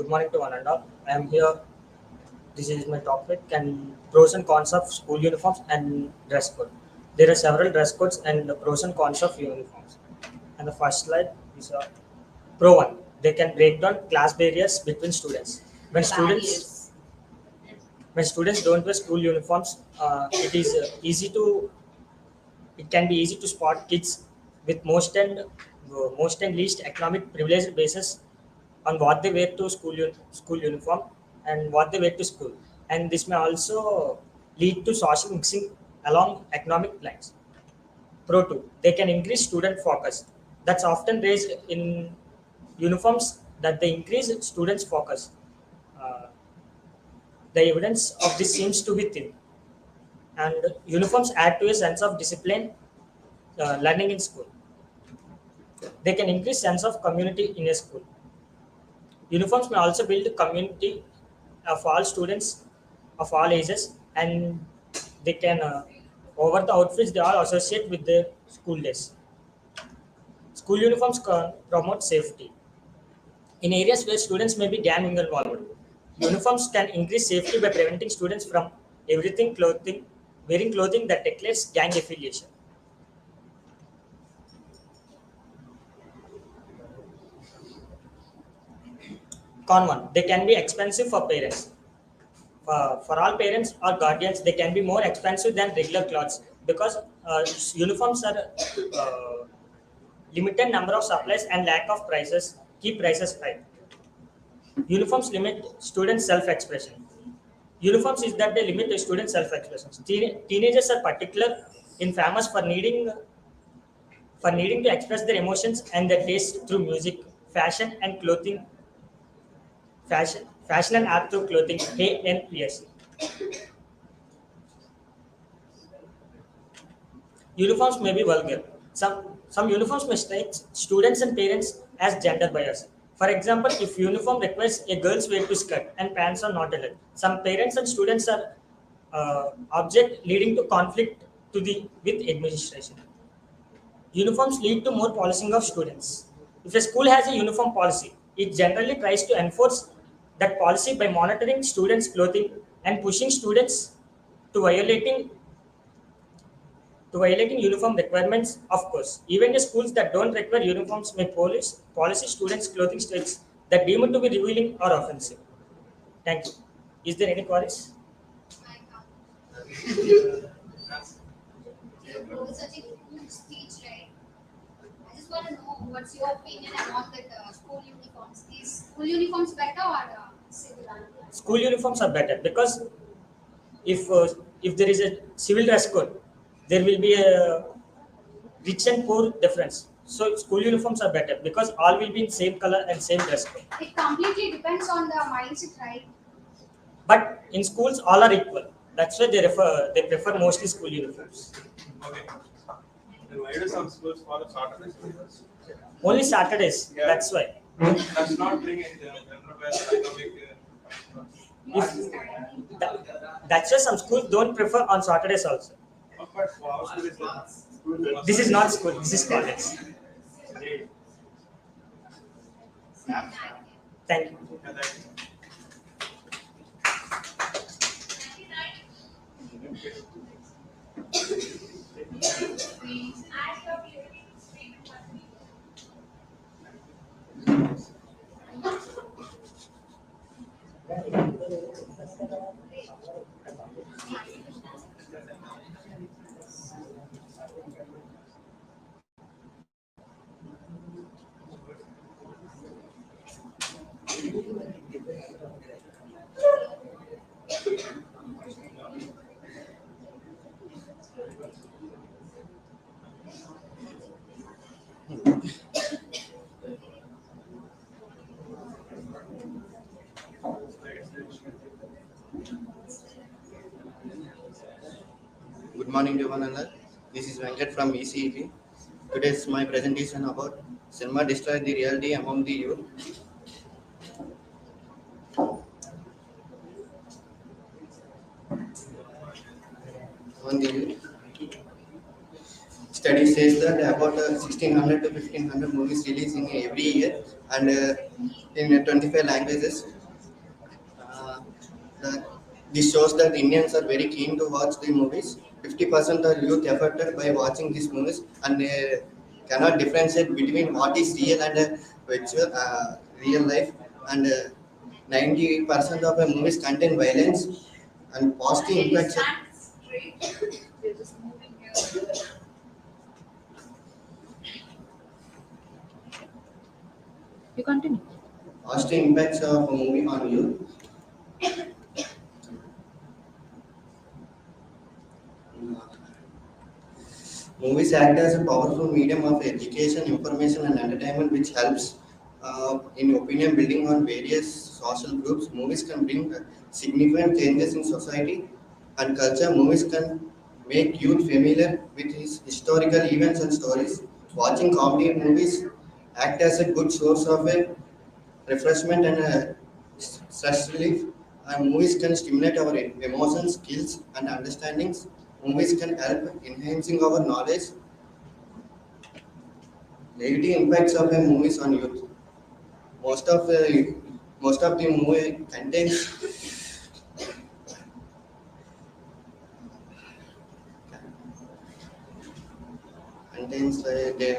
Good morning to one and all. I am here. This is my topic and pros and cons of school uniforms and dress code. There are several dress codes and the pros and cons of uniforms. And the first slide is pro one. They can break down class barriers between students. When students don't wear school uniforms, it can be easy to spot kids with most and least economic privilege basis on what they wear to school uniform and what they wear to school, and this may also lead to social mixing along economic lines. Pro 2, they can increase student focus. That's often raised in uniforms that they increase students focus. uh, the evidence of this seems to be thin, and uniforms add to a sense of discipline learning in school. They can increase sense of community in a school. Uniforms may also build community of all students of all ages, and they can over the outfits they all associate with their school days. School uniforms can promote safety in areas where students may be gang involved. Uniforms can increase safety by preventing students from everything clothing wearing clothing that declares gang affiliation. Con one, they can be expensive for parents. For all parents or guardians, they can be more expensive than regular clothes because uniforms are limited number of supplies and lack of prices keep prices high. Uniforms limit students' self-expression. Uniforms is that they limit the students' self-expression. Teenagers are particular in famous for needing to express their emotions and their taste through music, fashion and clothing, fashion and art through clothing, ANPS. Uniforms may be vulgar. Some uniforms may strike students and parents as gender bias. For example, if uniform requires a girl's wear to skirt and pants are not allowed, some parents and students are object leading to conflict with administration. Uniforms lead to more policing of students. If a school has a uniform policy, it generally tries to enforce that policy by monitoring students' clothing and pushing students to violating uniform requirements, of course. Even the schools that don't require uniforms may policy students' clothing styles that deemed to be revealing or offensive. Thank you. Is there any queries? Such a good speech, right? I just want to know what's your opinion about that school uniforms. Is school uniforms better or civil? School uniforms are better because if uh, if there is a civil dress code, there will be a rich and poor difference. So school uniforms are better because all will be in same color and same dress code. It completely depends on the mindset, right? But in schools, all are equal. That's why they prefer mostly school uniforms. Okay. Then why do some schools follow Saturday schools? Only Saturdays. Yeah. That's why. Does not bring any economic. If that's why some schools don't prefer on Saturdays also. But for our school is that school. This is not school. This is college. Thank you. And then- Good morning to one another. This is Venkat from ECE-B. Today's my presentation about cinema destroy the reality among the youth. Among the youth. study says that about 1600 to 1500 movies released in every year and in 25 languages. Uh, the, this shows that Indians are very keen to watch the movies. 50% are youth affected by watching these movies and they cannot differentiate between what is real and virtual, real life. And 90% of the movies contain violence and positive impacts. You continue. Positive impacts of a movie on youth. Movies act as a powerful medium of education, information, and entertainment, which helps in opinion building on various social groups. Movies can bring significant changes in society and culture. Movies can make youth familiar with historical events and stories. Watching comedy movies act as a good source of refreshment and stress relief. And movies can stimulate our emotions, skills, and understandings. Movies can help enhancing our knowledge. Negative impacts of a movies on youth. Most of the most of the movie contains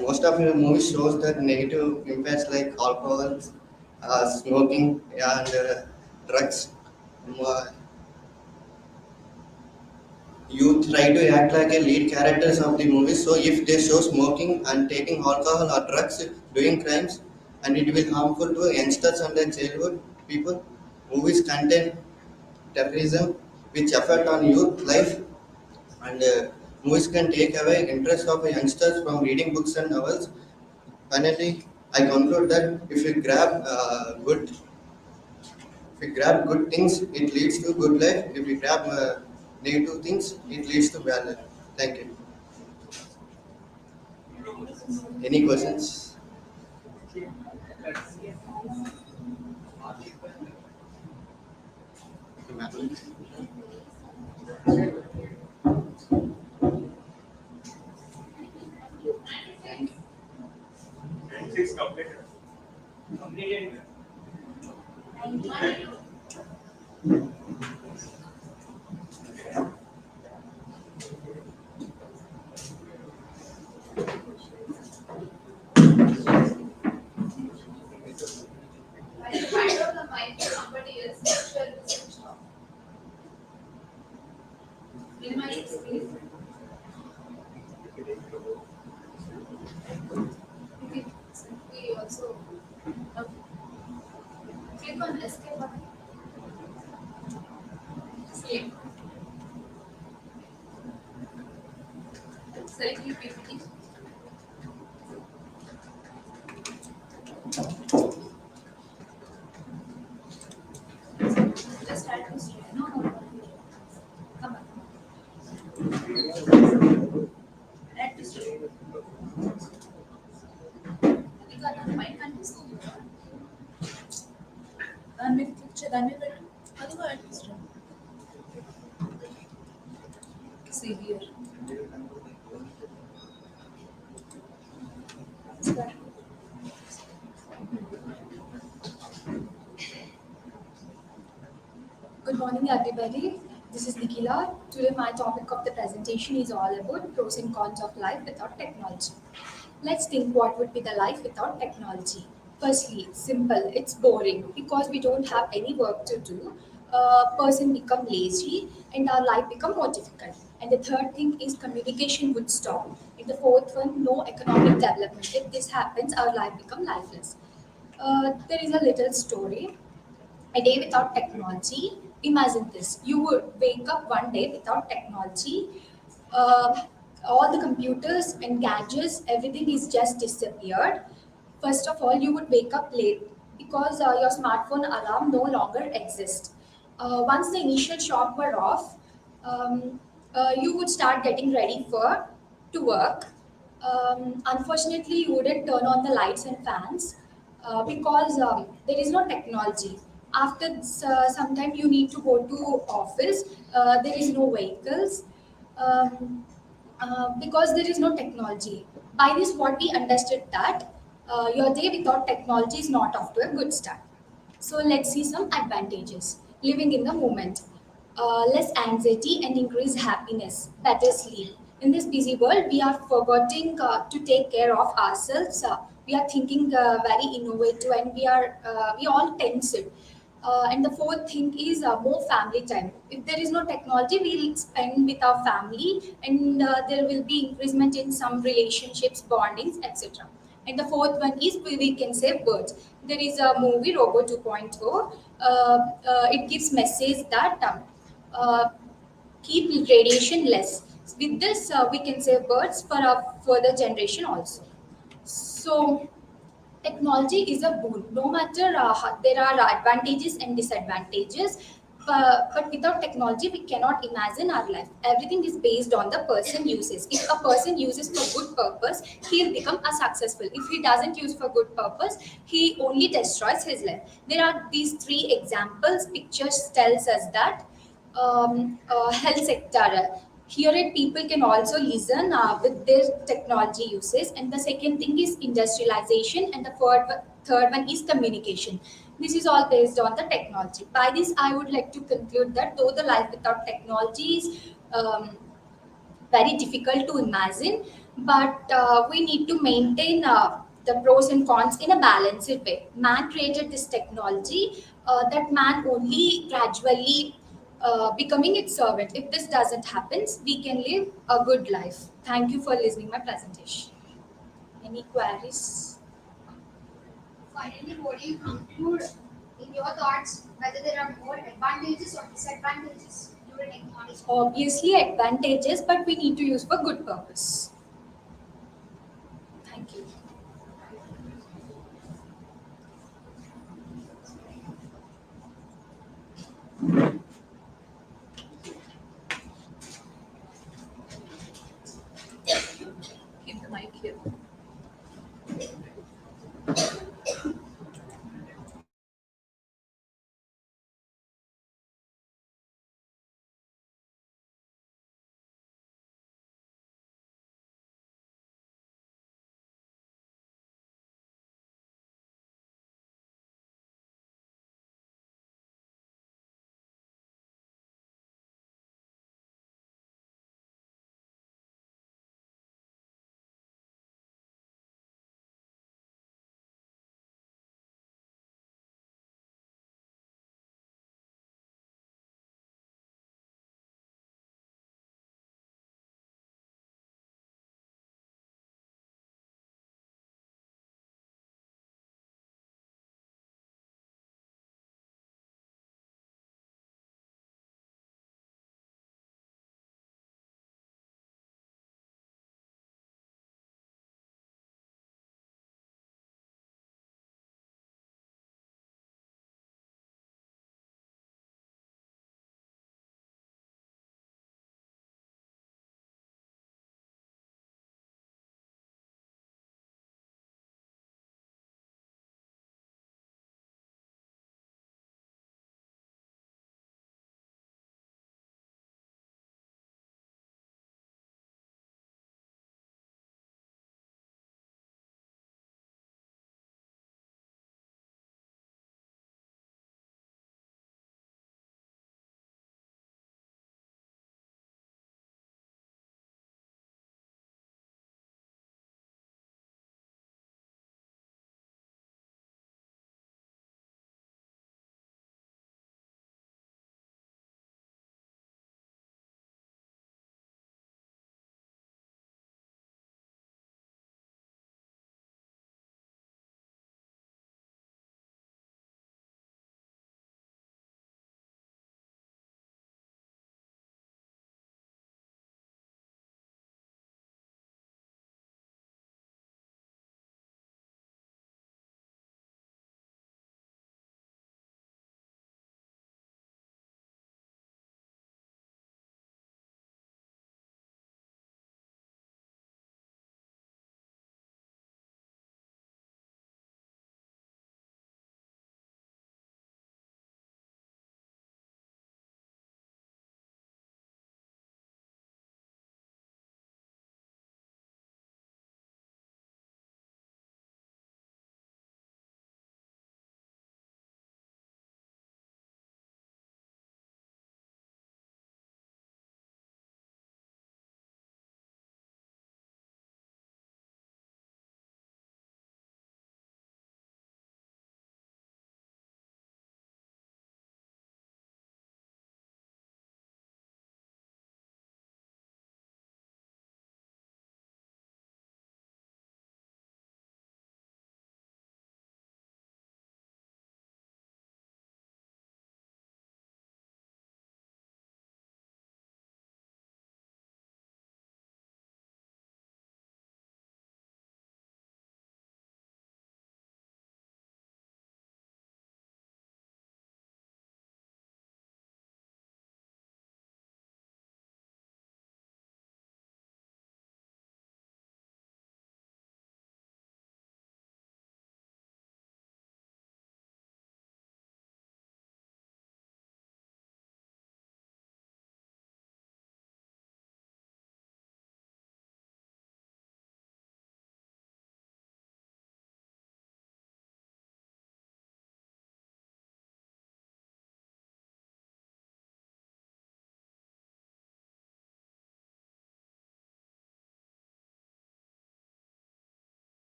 most of the movie shows that negative impacts like alcohol, smoking, and drugs. Uh, Youth try to act like a lead characters of the movie. So if they show smoking and taking alcohol or drugs, doing crimes, and it will harmful to youngsters and their childhood people. Movies contain terrorism, which affect on youth life, and movies can take away interest of youngsters from reading books and novels. Finally, I conclude that if we grab good things, it leads to good life. If we grab negative things, it leads to bad life. Thank you. Any questions? And six completed. Completed. I find out the mind for somebody else, sure it is switched off. Minimize screen. We also click on escape button. Escape. Select your PPT. Just try to stay. No, no, no. Come on. Add to stay. You got the mind control. దాని మీద click చేయి, దాని మీద పెట్టు. అదిగో administrator. Severe. Good morning, everybody. This is Nikhila. Today, my topic of the presentation is all about pros and cons of life without technology. Let's think what would be the life without technology. Firstly, simple. It's boring because we don't have any work to do. Person become lazy and our life become more difficult. And the third thing is communication would stop. And the fourth one, no economic development. If this happens, our life become lifeless. There is a little story. A day without technology. Imagine this: you would wake up one day without technology. Uh, all the computers and gadgets, everything is just disappeared. First of all, you would wake up late because your smartphone alarm no longer exists. Once the initial shock were off, you would start getting ready for to work. Unfortunately, you wouldn't turn on the lights and fans because there is no technology. After some time, you need to go to office. There is no vehicles. Um, because there is no technology. By this, what we understood that your day without technology is not off to a good start. So let's see some advantages. Living in the moment, less anxiety and increased happiness, better sleep. In this busy world, we are forgetting to take care of ourselves. We are thinking very innovative, and we all tense it. And the fourth thing is more family time. If there is no technology, we'll spend with our family, and there will be increasement in some relationships, bondings, etc. And the fourth one is we can save birds. There is a movie Robo 2.0. It gives message that keep radiation less. With this, we can save birds for our further generation also. So technology is a boon. No matter there are advantages and disadvantages, but without technology we cannot imagine our life. Everything is based on the person uses. If a person uses for good purpose, he'll become a successful. If he doesn't use for good purpose, he only destroys his life. There are these three examples. Pictures tells us that health sector. Here it people can also listen with their technology uses. And the second thing is industrialization, and the third one is communication. This is all based on the technology. By this, I would like to conclude that though the life without technology is very difficult to imagine, but we need to maintain the pros and cons in a balanced way. Man created this technology, that man only gradually becoming its servant. If this doesn't happen, we can live a good life. Thank you for listening my presentation. Any queries? Finally, what do you conclude in your thoughts whether there are more advantages or disadvantages due to technology? Obviously advantages, but we need to use for good purpose. Thank you. Keep the mic here.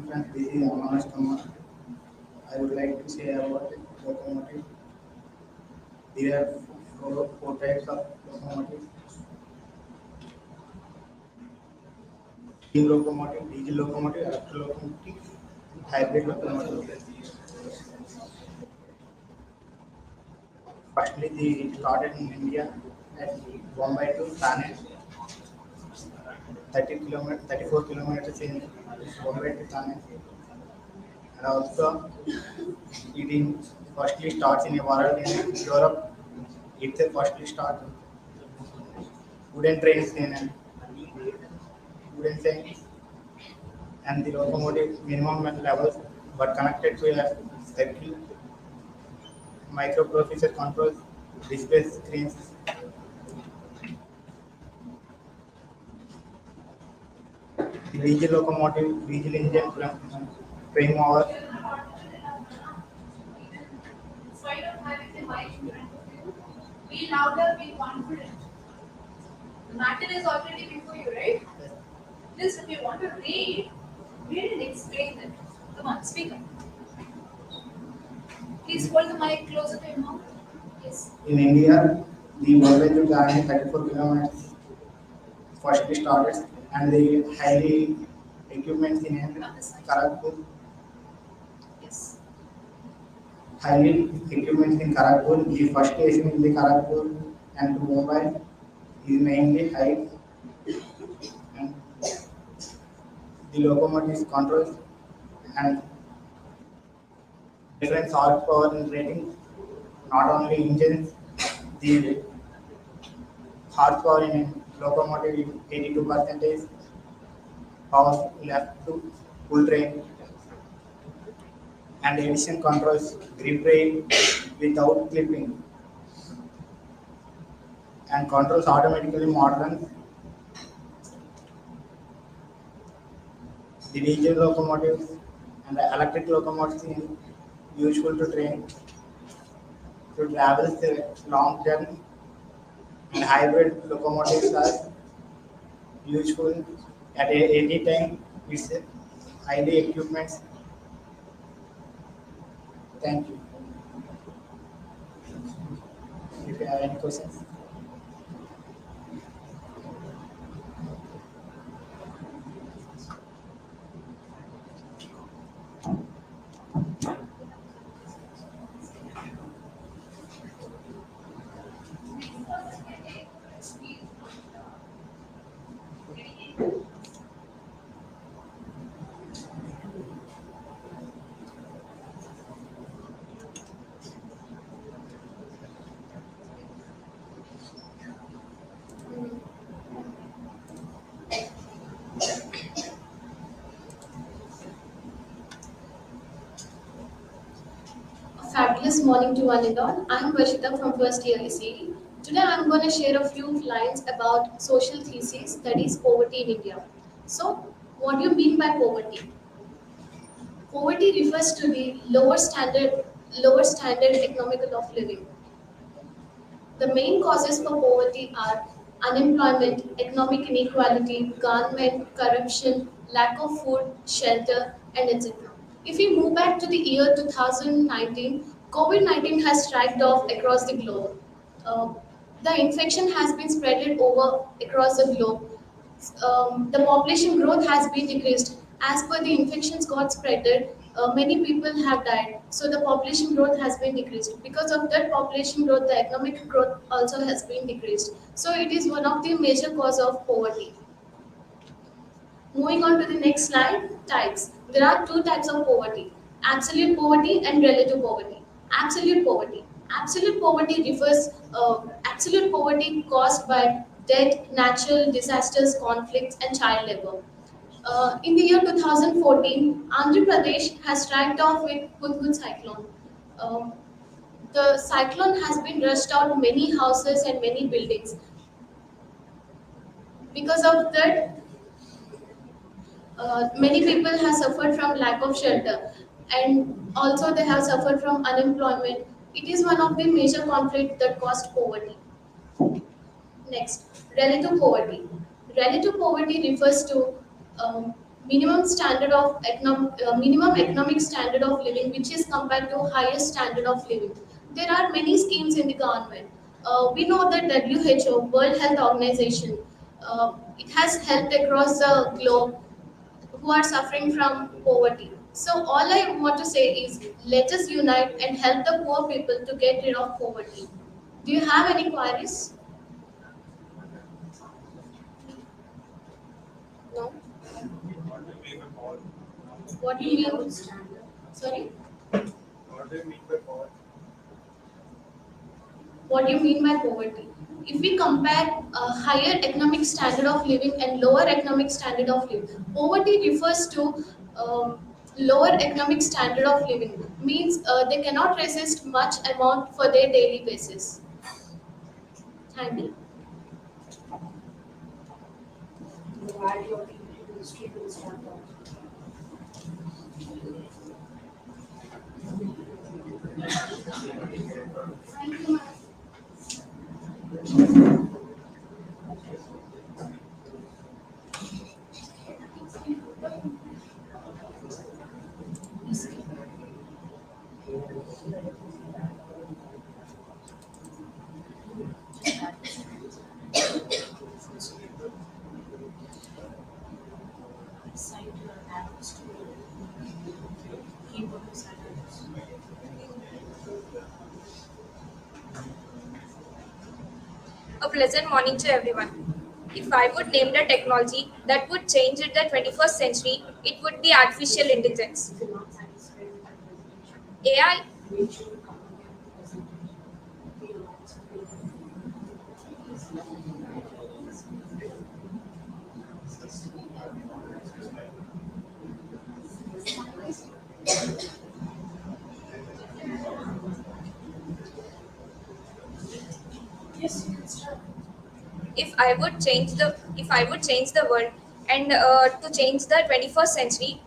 friends, this is Amanas Kumar. I would like to say about locomotive. There are four types of locomotives: steam locomotive, diesel locomotive, electric locomotive, hybrid locomotive. Firstly, they started in India at Bombay to Thane, 34 kilometers in Bombay to Thane, and also it in firstly starts in a world in Europe. It's a firstly start wooden trains in wooden trains and the locomotive minimum levels but connected to a circuit microprocessor controls display screens. The diesel locomotive, diesel engine frame over Instead of having the mic in front of you, be louder, be confident. The matter is already before you, right? Just if you want to read and explain it. Come on, speak up. Please hold the mic closer to your mouth. Yes. in India. The Bombay to Thane 34 kilometers firstly started and the highly equipments in Kharagpur. Yes. Highly equipments in Kharagpur. The first station in the Kharagpur and to Mumbai is mainly high and the locomotive controls and different horsepower and rating. Not only engines, the horsepower in locomotive is 82 percentage, power left to full train, and addition controls grip brake without clipping and controls automatically modern. The diesel locomotives and the electric locomotives is useful to train to travel the long term, and hybrid locomotives are useful at any time. It's highly equipment. Thank you. If you have any questions. A fabulous morning to one and all. I'm Varshita from first year ECE. Today I'm going to share a few lines about social thesis, that is poverty in India. So, what do you mean by poverty? Poverty refers to the lower standard economical of living. The main causes for poverty are unemployment, economic inequality, government corruption, lack of food, shelter, and etc. If we move back to the year 2019, COVID 19 has struck off across the globe. Uh, the infection has been spread over across the globe. The population growth has been decreased. As per the infections got spreaded, many people have died. So the population growth has been decreased. Because of that population growth, the economic growth also has been decreased. So it is one of the major cause of poverty. Moving on to the next slide, types. There are two types of poverty: absolute poverty and relative poverty. Absolute poverty. Absolute poverty refers absolute poverty caused by death, natural disasters, conflicts, and child labor. In the year 2014, Andhra Pradesh has striked off with Hudhud cyclone. Um, the cyclone has been rushed out many houses and many buildings. Because of that, many people have suffered from lack of shelter, and also they have suffered from unemployment. It is one of the major conflicts that caused poverty. Next, relative poverty. Relative poverty refers to um, minimum economic standard of living, which is compared to highest standard of living. There are many schemes in the government. We know that WHO, World Health Organization, it has helped across the globe who are suffering from poverty. So all I want to say is, let us unite and help the poor people to get rid of poverty. Do you have any queries? No. What do you mean by power? What do you mean? Sorry. What do you mean by power? What do you mean by poverty? If we compare higher economic standard of living and lower economic standard of living, poverty refers to lower economic standard of living. Means they cannot resist much amount for their daily basis. Thank you. Thank you, ma'am. A pleasant morning to everyone. If I would name the technology that would change the 21st century, it would be artificial intelligence. AI, if I would change the world and to change the 21st century,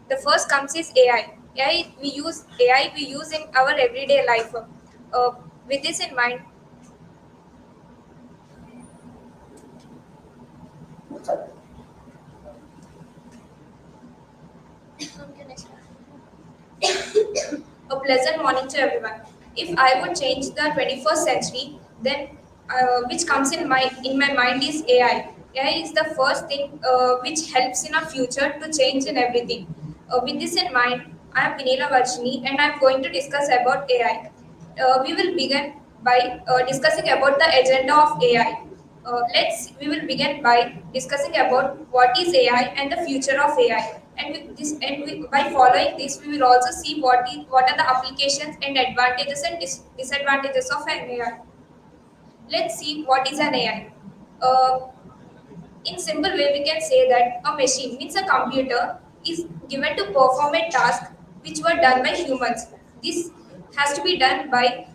the first comes is AI. AI we use in our everyday life. With this in mind, a pleasant morning to everyone. If I would change the 21st century, then which comes in my mind is AI. AI is the first thing which helps in our future to change in everything. With this in mind, I am Vinila Varshini and I am going to discuss about AI. We will begin by discussing about the agenda of AI. We will begin by discussing about what is AI and the future of AI. By following this, we will also see what are the applications and advantages and disadvantages of an AI. Let's see what is an AI. Uh, in simple way, we can say that a machine means a computer is given to perform a task which were done by humans. This has to be done by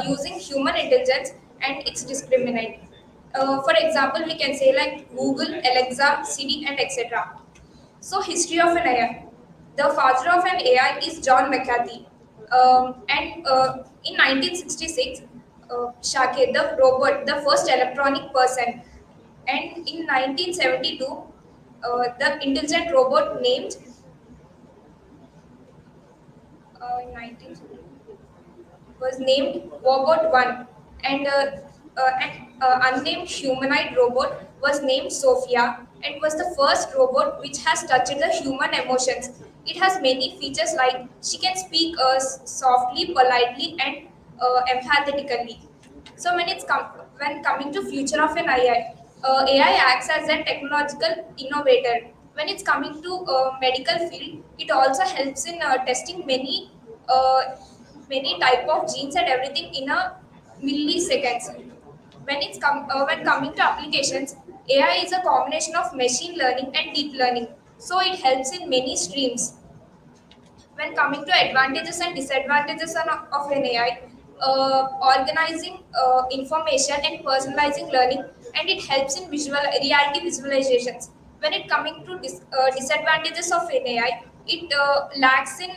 using human intelligence and its discriminate. For example, we can say like Google, Alexa, Siri, and etc. So, history of an AI. The father of an AI is John McCarthy. And in 1966, Shakir, the robot, the first electronic person. And in 1972, the intelligent robot named in 1972 was named Robot 1, and unnamed humanoid robot was named Sophia and was the first robot which has touched the human emotions. It has many features like she can speak softly, politely, and empathetically. So when coming to future of an AI, AI acts as a technological innovator. When it's coming to medical field, it also helps in testing uh, many type of genes and everything in a milliseconds. When coming to applications, AI is a combination of machine learning and deep learning. So it helps in many streams. When coming to advantages and disadvantages of an AI, organizing information and personalizing learning, and it helps in visual reality visualizations. When it coming to disadvantages of an AI, it lacks in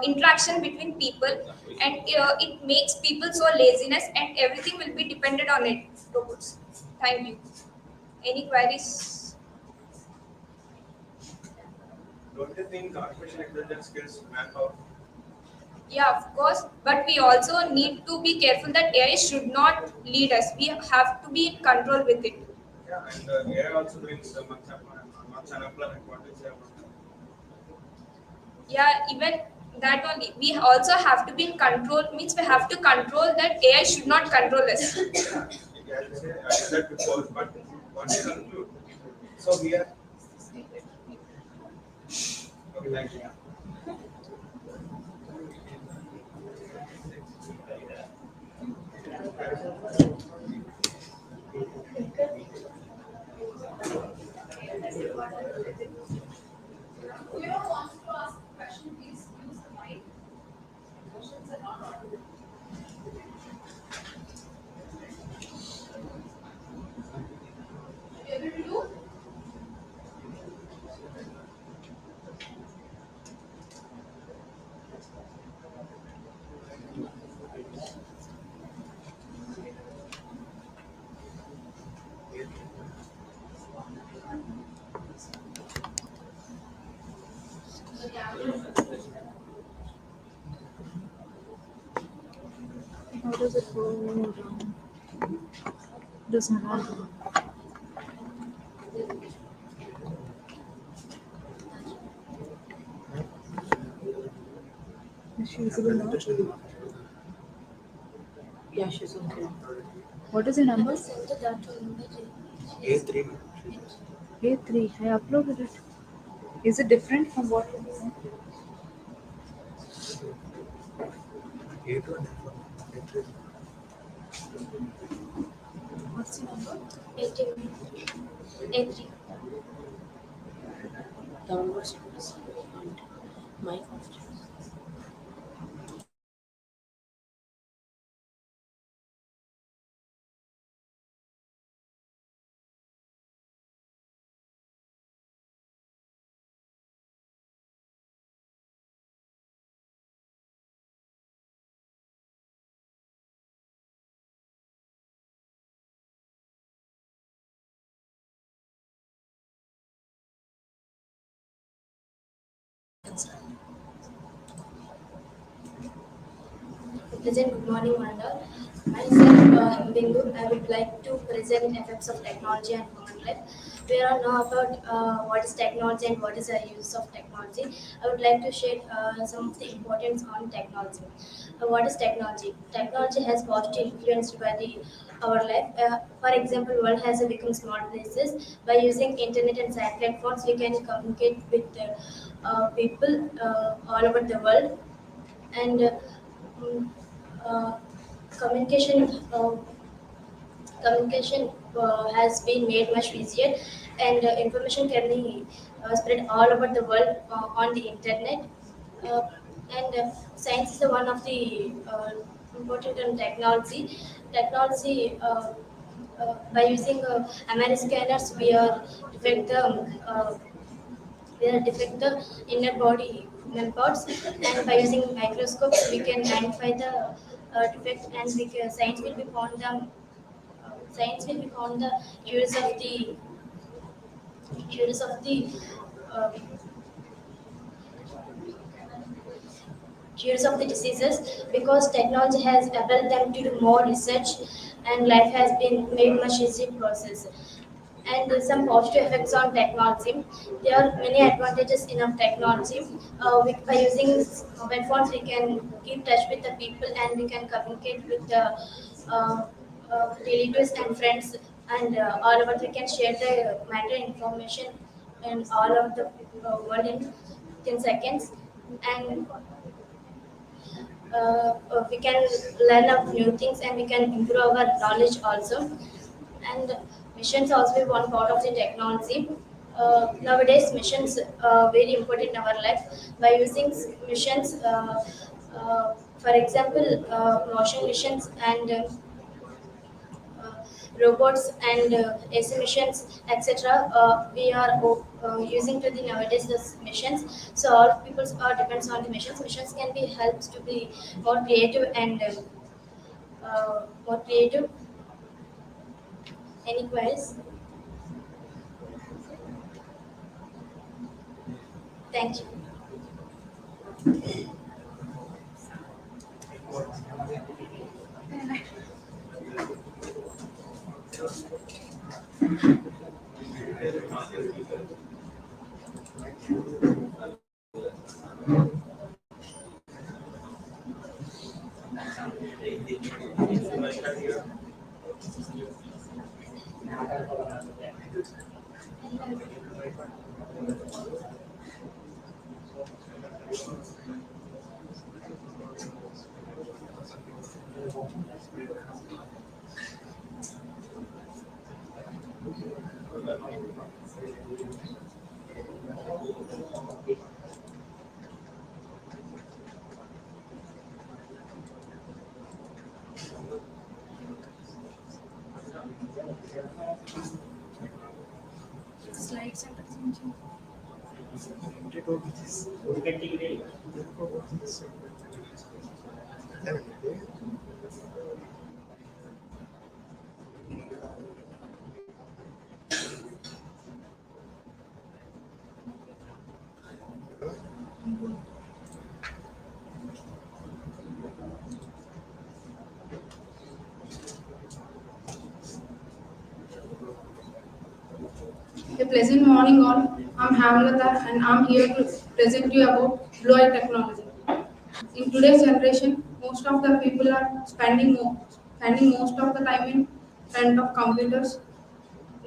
interaction between people, and it makes people so laziness, and everything will be dependent on it. Robots. Thank you. Any queries? Don't you think artificial intelligence kills manpower? Yeah, of course, but we also need to be careful that AI should not lead us. We have to be in control with it. Yeah, and AI also brings much unemployment. What do you say about that? Yeah, even that only. We also have to be in control, means we have to control that AI should not control us. Yeah, as you say, I said that before, but what do you conclude? So we are. Okay, thank you. Whoever wants to ask a question, please use the mic. Questions are not audible. Are you able to do? The camera. How does it go around? Doesn't have. Is she visible now? Yeah, she's okay. What is your number? A3. A3. I uploaded it. Is it different from what you know? A2 What's your number? 18. A3. Downloads and my conference. Present good morning, Mandal. Myself, Bindu. I would like to present effects of technology and human life. We all know about what is technology and what is the use of technology. I would like to share some of the importance on technology. What is technology? Technology has positive influence by our life. For example, world has become smart places. By using internet and satellite phones, we can communicate with people all over the world and mm, uh, communication communication has been made much easier and information can be spread all over the world on the internet uh, and science is the one of the important in technology by using MRI scanners we are detect the where defect the inner body human parts and by using microscopes we can identify the defect and science will be found the science will be found the cures of the cures of the uh, cures of the diseases because technology has enabled them to do more research and life has been made much easier process and some positive effects on technology. There are many advantages in of technology. By using mobile phones, we can keep touch with the people and we can communicate with the relatives and friends and all over. We can share the matter information and all of the world in 10 seconds and we can learn of new things and we can improve our knowledge also and missions also one part of the technology. Nowadays missions very important in our life by using missions for example motion missions and robots and AC missions, etc. We are using to the nowadays the missions. So all people are depends on the missions. Missions can be helps to be more creative and more creative. Any queries? Thank you. Slides and presentation. You can take it. A pleasant morning all. I'm Hamlata and I'm here to present you about blue eye technology. In today's generation, most of the people are spending most of the time in front of computers,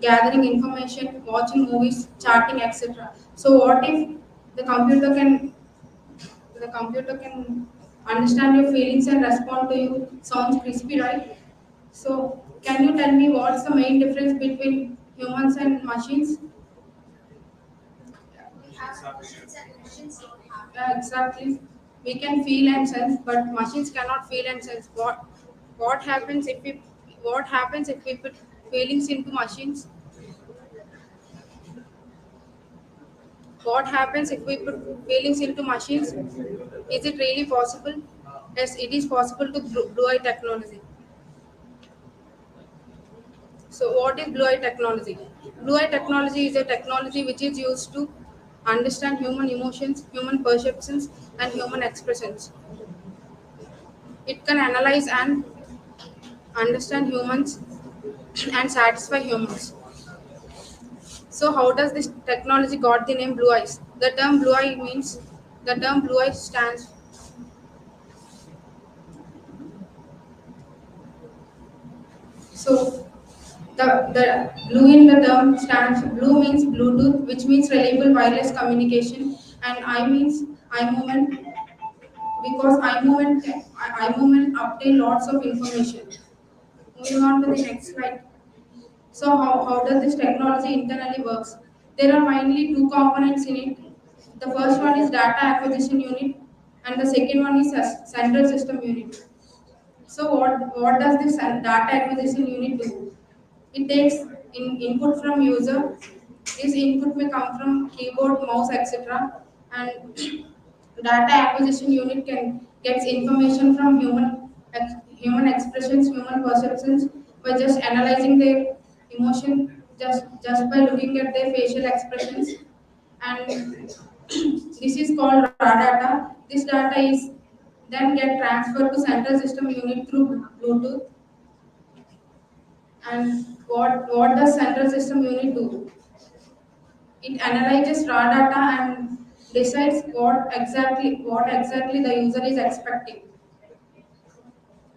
gathering information, watching movies, chatting, etc. So what if the computer can the computer can understand your feelings and respond to you? Sounds crispy, right? So can you tell me what's the main difference between humans and machines? We have emotions and machines don't have. Yeah, exactly. We can feel and sense, but machines cannot feel and sense. What happens if we put feelings into machines? What happens if we put feelings into machines? Is it really possible? Yes, it is possible to blue eye technology. So, what is blue eye technology? Blue eye technology is a technology which is used to understand human emotions, human perceptions, and human expressions. It can analyze and understand humans and satisfy humans. So how does this technology got the name blue eyes? The term blue eye stands. So the blue in the term stands. Blue means Bluetooth, which means reliable wireless communication, and I means eye movement because eye movement obtain lots of information. Moving on to the next slide. So how does this technology internally works? There are mainly two components in it. The first one is data acquisition unit and the second one is central system unit. So what does this data acquisition unit do? It takes input from user. This input may come from keyboard, mouse, etc. And data acquisition unit can gets information from human expressions, human perceptions by just analyzing their emotion, just by looking at their facial expressions, and this is called raw data. This data is then get transferred to central system unit through Bluetooth. And what does central system unit do? It analyzes raw data and decides what exactly the user is expecting.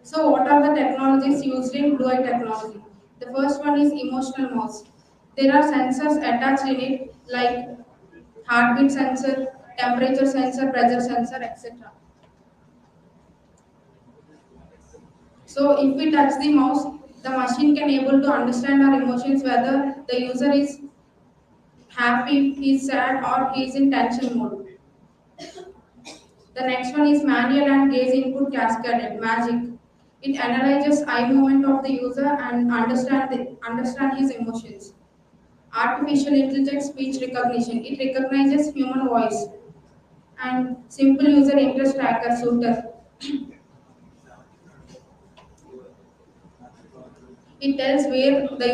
So what are the technologies used in blue eye technology? The first one is emotional mouse. There are sensors attached in it like heartbeat sensor, temperature sensor, pressure sensor, etc. So if we touch the mouse, the machine can able to understand our emotions whether the user is happy, he is sad, or he is in tension mode. The next one is manual and gaze input cascaded magic. It analyzes eye movement of the user and understand his emotions. Artificial intelligence speech recognition. It recognizes human voice. And simple user interest tracker suitor. It tells where the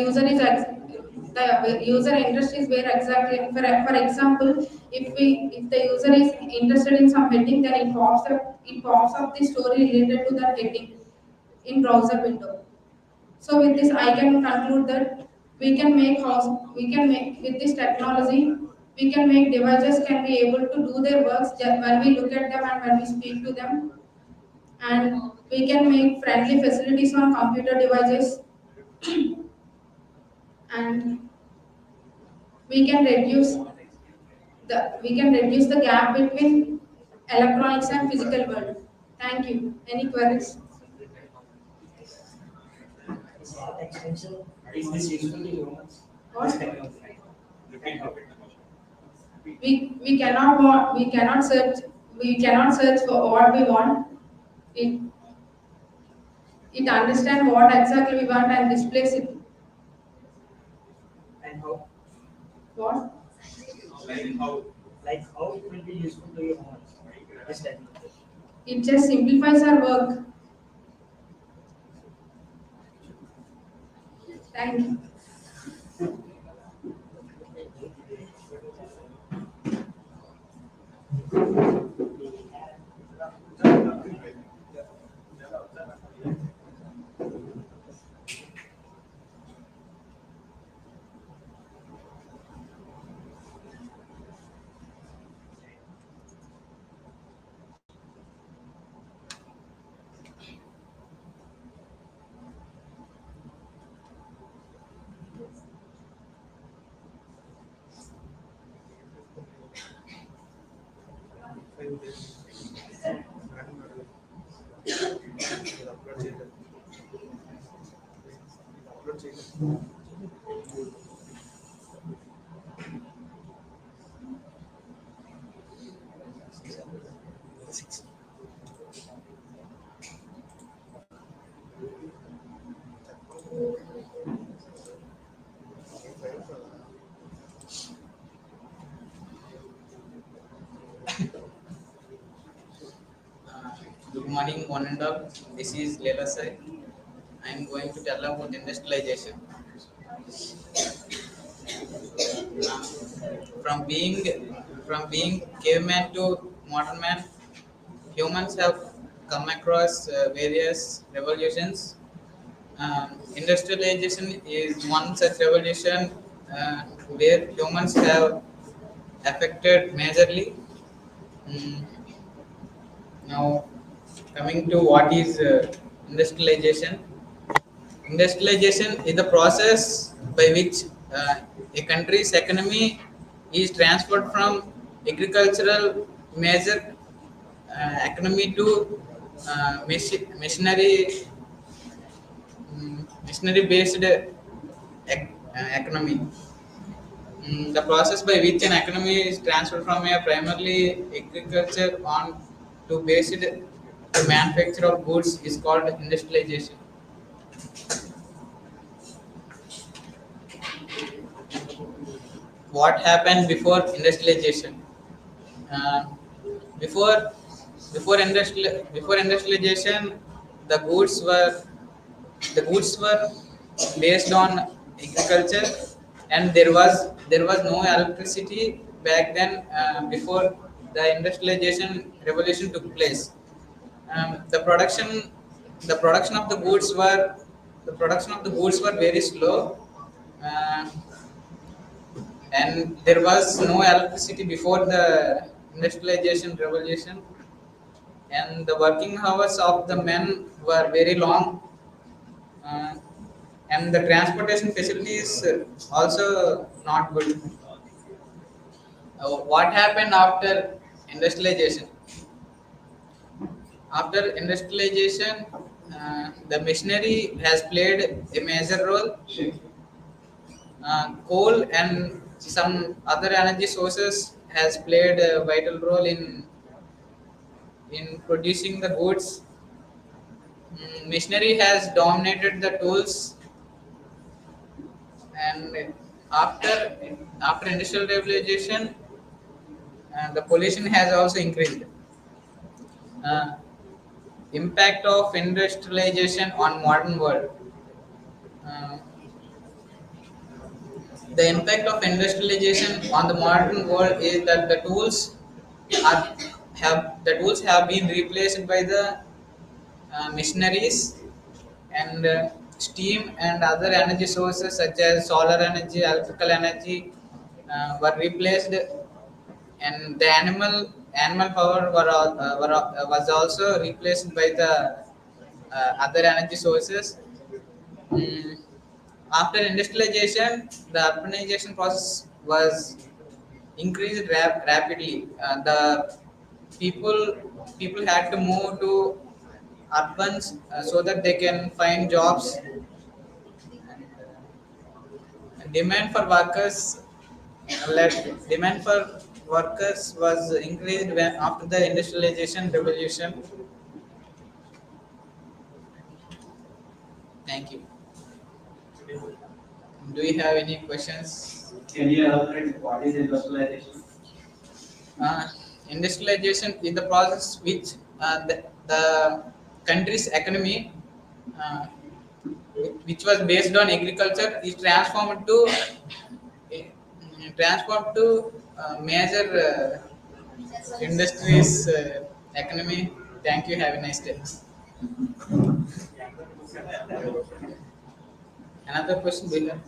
the user interest is where exactly. For example, if the user is interested in some heading, then it pops up the story related to that heading in browser window. So with this, I can conclude that we can make with this technology, we can make devices can be able to do their works when we look at them and when we speak to them, and we can make friendly facilities on computer devices, and we can reduce the gap between electronics and physical world. Thank you. Any queries? Is that extension, is this useful to humans? What? This technology. We cannot search for what we want. It it understand what exactly we want and displays it. And how, What? like how it will be useful to humans? This technology. It just simplifies our work. Thank you. Good morning, one and all. This is Leela Sai. I am going to tell about industrialization. From being from being caveman to modern man, humans have come across various revolutions. Industrialization is one such revolution where humans have affected majorly. Mm, Now, coming to what is industrialization. Industrialization is the process by which a country's economy is transferred from agricultural major economy to machinery machinery based economy. The process by which an economy is transferred from a primarily agriculture on to based to manufacture of goods is called industrialization. What happened before industrialization? Uh, before before industrialization, the goods were the goods were based on agriculture, and there was no electricity back then before the industrialization revolution took place. The production of the goods were very slow, uh, and there was no electricity before the industrialization revolution, and the working hours of the men were very long, uh, and the transportation facilities also not good. What happened after industrialization? After industrialization, the machinery has played a major role. Coal and some other energy sources has played a vital role in producing the goods. Machinery has dominated the tools, and after after industrial revolution, the pollution has also increased. Uh, Impact of industrialization on modern world. Uh, The impact of industrialization on the modern world is that are, the tools have been replaced by the machineries and steam and other energy sources such as solar energy, electrical energy were replaced, and the animal power was also replaced by the other energy sources. Mm, After industrialization, the urbanization process was increased rapidly. The people people had to move to urbans so that they can find jobs. Demand for workers demand for workers was increased after the industrialization revolution. Thank you. Do you have any questions? Can you elaborate what is industrialization? Uh, Industrialization is the process which the country's economy, uh, which was based on agriculture, is transformed to major industries economy. Thank you. Have a nice day. Another question, do you have?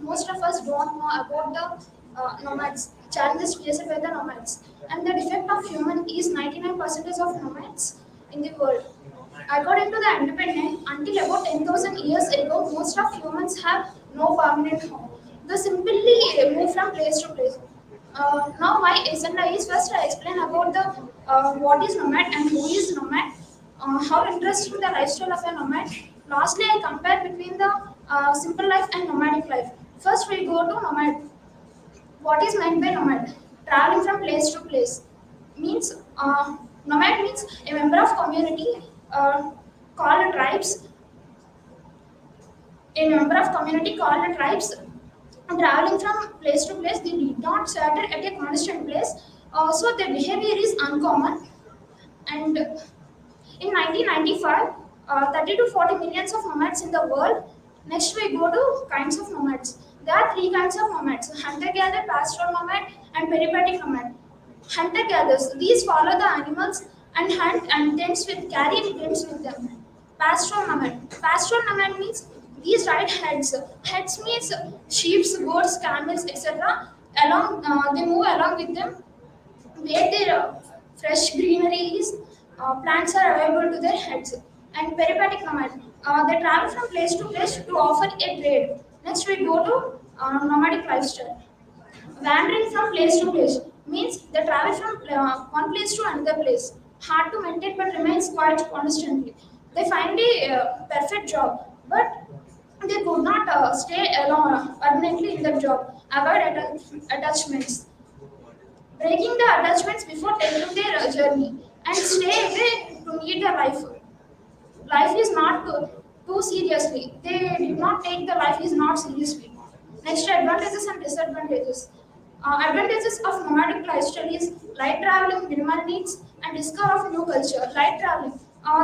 Most of us don't know about the nomads, challenges faced by the nomads. And the defect of human is 99% of nomads in the world. According to the Independent, until about 10,000 years ago, most of humans have no permanent home. They simply move from place to place. Now my agenda is first I explain about the what is nomad and who is nomad, how interesting the lifestyle of a nomad. Lastly, I compare between the simple life and nomadic life. First, we go to nomad. What is meant by nomad? Traveling from place to place means nomad means a member of community called tribes. A member of community called tribes traveling from place to place. They did not settle at a constant place. So their behavior is uncommon. And in 1995, 30 to 40 millions of nomads in the world. Next, we go to kinds of nomads. There are three kinds of nomads: hunter-gatherer, pastoral nomad, and peripatetic nomad. Hunter-gatherers, these follow the animals and hunt and carry tents with them. Pastoral nomad. Pastoral nomad means these ride heads. Heads means sheep, goats, camels, etc. Along, they move along with them where their fresh greenery is, plants are available to their heads. And peripatetic nomad, they travel from place to place to offer a trade. Next, we go to nomadic lifestyle. Wandering from place to place means they travel from one place to another place. Hard to maintain but remains quite constantly. They find a perfect job, but they could not stay alone permanently in that job. Avoid attachments, breaking the attachments before taking their journey, and stay away to lead the life. Life is not too seriously. They did not take the life is not seriously. Next, advantages and disadvantages. Advantages of nomadic lifestyle is light traveling, minimal needs, and discover of new culture. Light traveling,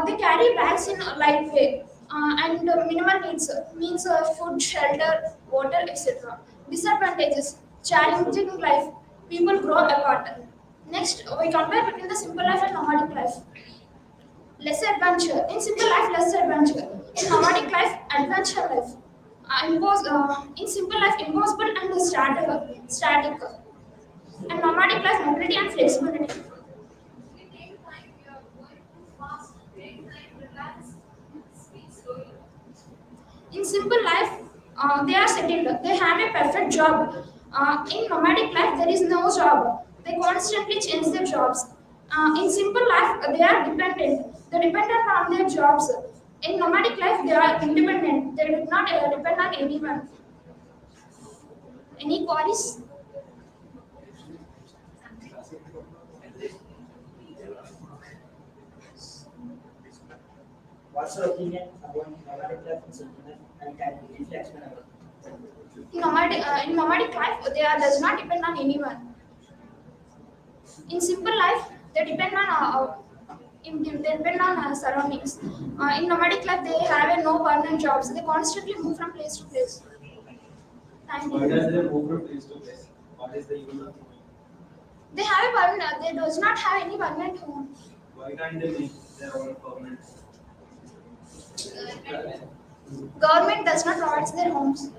they carry bags in a light way, and minimal needs means food, shelter, water, etc. Disadvantages: challenging life. People grow apart. Next, we compare between the simple life and nomadic life. Less adventure. In simple life, less adventure. In nomadic life, adventure life. In simple life, impossible and static. And nomadic life, mobility and flexibility. We take time, we are going too fast. Take time, relax, speak slowly. In simple life, they are settled. They have a perfect job. In nomadic life, there is no job. They constantly change their jobs. In simple life, they are dependent. They dependent on their jobs. In nomadic life, they are independent. They do not depend on anyone. Any queries? What's your opinion about nomadic life and simple life? And can you briefly explain about it? In nomadic life, does not depend on anyone. In simple life, they depend on they depend on surroundings. In nomadic life, they have no permanent jobs. They constantly move from place to place. Thank Why you. does they move from place to place? What is the use? They have a permanent. They does not have any permanent home. Why can't they make their own permanent? Government does not provide their homes.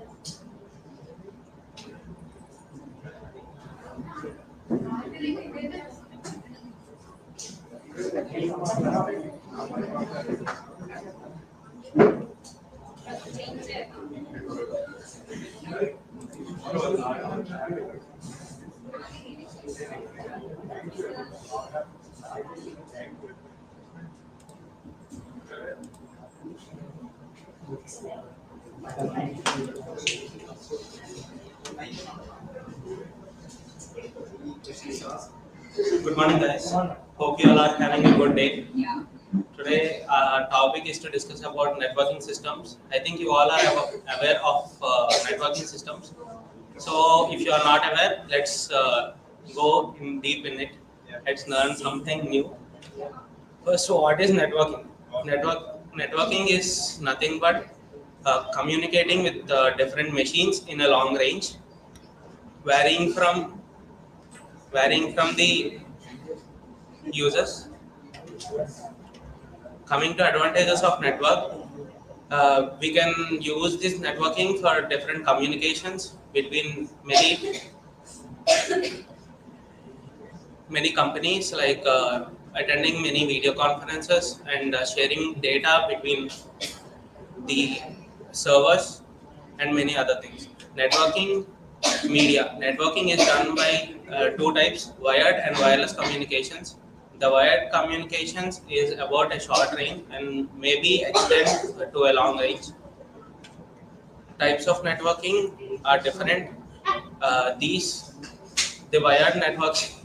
Good morning, guys. Hope you all are having a good day. Today, our topic is to discuss about networking systems. I think you all are aware of networking systems. So, if you are not aware, let's go in deep in it. Let's learn something new. First, so what is networking? Networking is nothing but communicating with different machines in a long range, varying from the users. Coming to advantages of network, we can use this networking for different communications between many companies, like attending many video conferences and sharing data between the servers and many other things. Networking is done by two types: wired and wireless communications. The wired communications is about a short range and maybe extend to a long range. Types of networking are different. The wired networks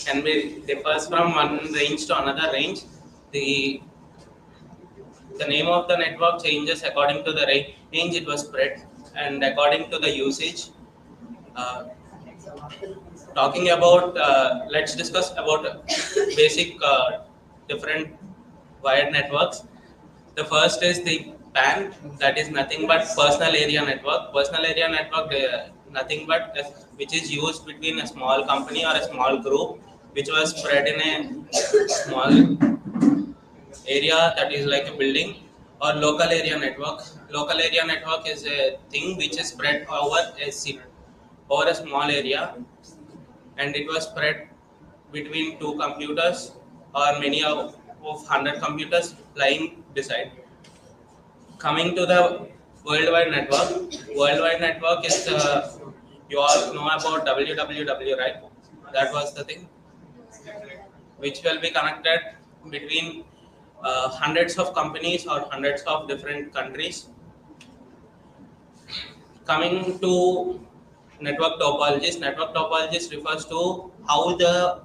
can be differs from one range to another range. The the name of the network changes according to the range it was spread and according to the usage. Uh, Talking about, let's discuss about basic different wired networks. The first is the PAN, that is nothing but personal area network. Personal area network, nothing but which is used between a small company or a small group, which was spread in a small area, that is like a building. Or local area network. Local area network is a thing which is spread over a city, over a small area, and it was spread between two computers or many of 100 computers lying beside. Coming to the worldwide network, worldwide network is you all know about www, right? That was the thing which will be connected between hundreds of companies or hundreds of different countries. Coming to network topologies refers to how the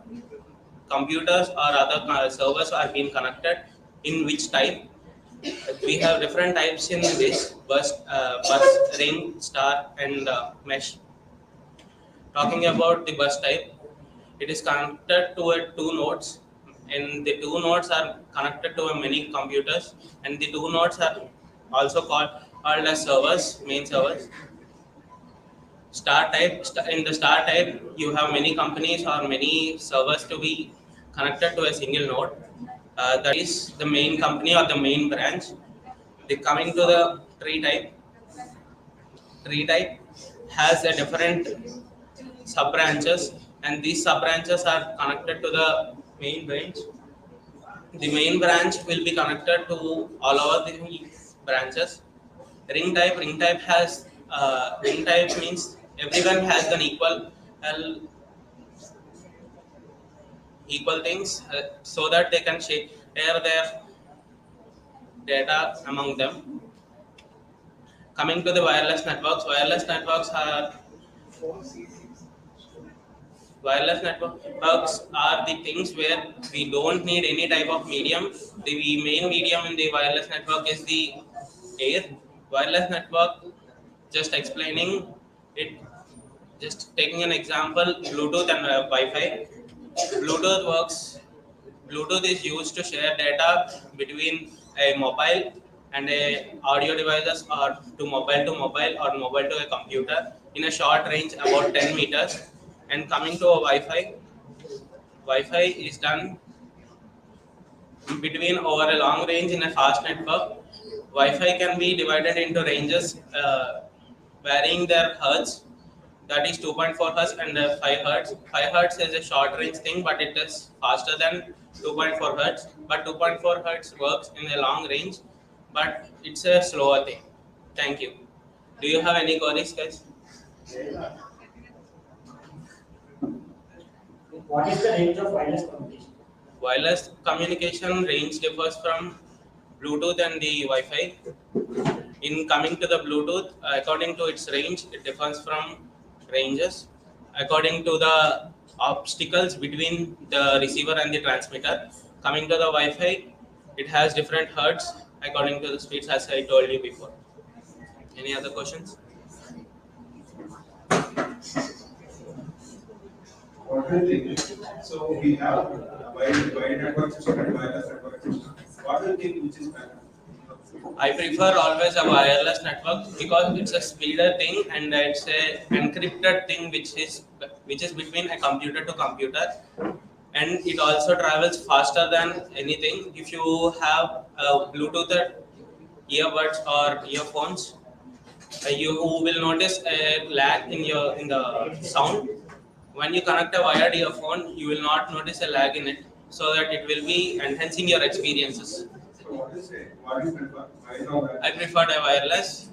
computers or other servers are being connected, in which type. We have different types in this: bus, ring, star, and mesh. Talking about the bus type, it is connected to two nodes, and the two nodes are connected to many computers, and the two nodes are also called as servers, main servers. In the star type, you have many companies or many servers to be connected to a single node. That is the main company or the main branch. Coming to the tree type has a different sub branches, and these sub branches are connected to the main branch. The main branch will be connected to all over the branches. Ring type means everyone has an equal things so that they can share their data among them. Coming to the wireless networks are the things where we don't need any type of medium. The main medium in the wireless network is the air. Wireless network, just explaining it, just taking an example, Bluetooth and Wi-Fi. Bluetooth works. Bluetooth is used to share data between a mobile and a audio devices, or to mobile or mobile to a computer in a short range about 10 meters. And coming to a Wi-Fi is done between over a long range in a fast network. Wi-Fi can be divided into ranges varying their hertz. That is 2.4 hertz and 5 hertz. 5 hertz is a short range thing, but it is faster than 2.4 hertz. But 2.4 hertz works in a long range, but it's a slower thing. Thank you. Do you have any queries, guys? What is the range of wireless communication? Wireless communication range differs from Bluetooth and the Wi-Fi. In coming to the Bluetooth, according to its range, it differs from ranges. According to the obstacles between the receiver and the transmitter. Coming to the Wi-Fi, it has different hertz according to the speeds, as I told you before. Any other questions? What do you think? So we have wide network system and wireless network system. What do you think which is better? I prefer always a wireless network because it's a speeder thing and it's a encrypted thing which is between a computer to computer, and it also travels faster than anything. If you have Bluetooth earbuds or earphones, you will notice a lag in the sound. When you connect a wired earphone, you will not notice a lag in it, so that it will be enhancing your experiences. So what is it? What do you prefer? I know that. I prefer a wireless.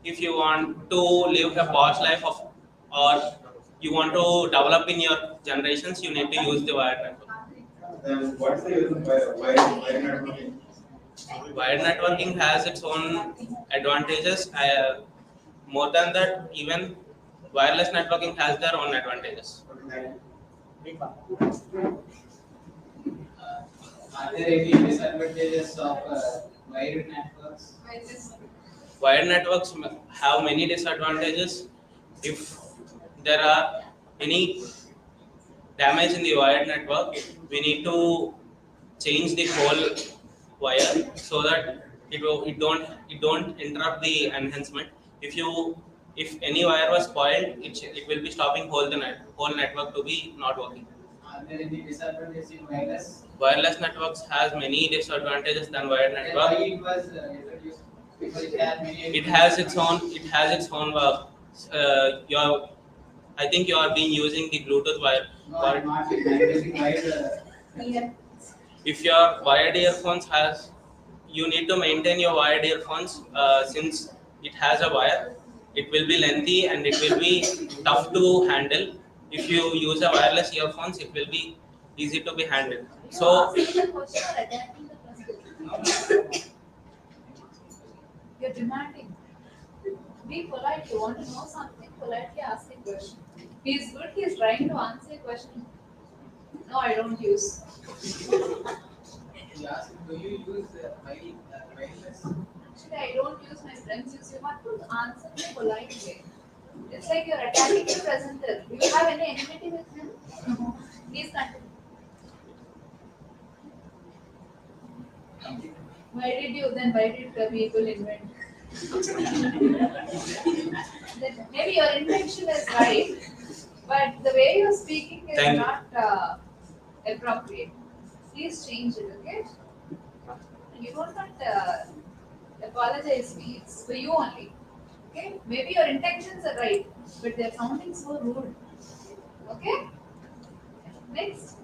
If you want to live a posh life or you want to develop in your generations, you need to use the wired network. Then what is the use of wired networking? Wired networking has its own advantages. More than that, even wireless networking has their own advantages. Are there any disadvantages of wired networks? Wired networks have many disadvantages. If there are any damage in the wired network, we need to change the whole wire so that it don't interrupt the enhancement. If any wire was spoiled, it will be stopping whole network to be not working. Are there any disadvantages in wireless? Wireless networks has many disadvantages than wired Why network. it was introduced? Because it has many. It has its own work. I think you are been using the Bluetooth wire. No, I'm not. I'm using wired. If your wired earphones has, you need to maintain your wired earphones since it has a wire. It will be lengthy and it will be tough to handle. If you use a wireless earphones, it will be easy to be handled. So You're demanding. Be polite. You want to know something? Politely ask a question. He's good. He's trying to answer a question. No, I don't use. He asked, do you use wireless? Actually, I don't use. My friends use. You have to answer in a polite way. It's like you're attacking the presenter. Do you have any enmity with him? No. Please continue. Why did the people invent? Maybe your intention is right, but the way you're speaking is Thank you. not appropriate. Please change it, okay? You don't have to apologize me. It's for you only. Okay? Maybe your intentions are right, but they're sounding so rude. Okay? Next.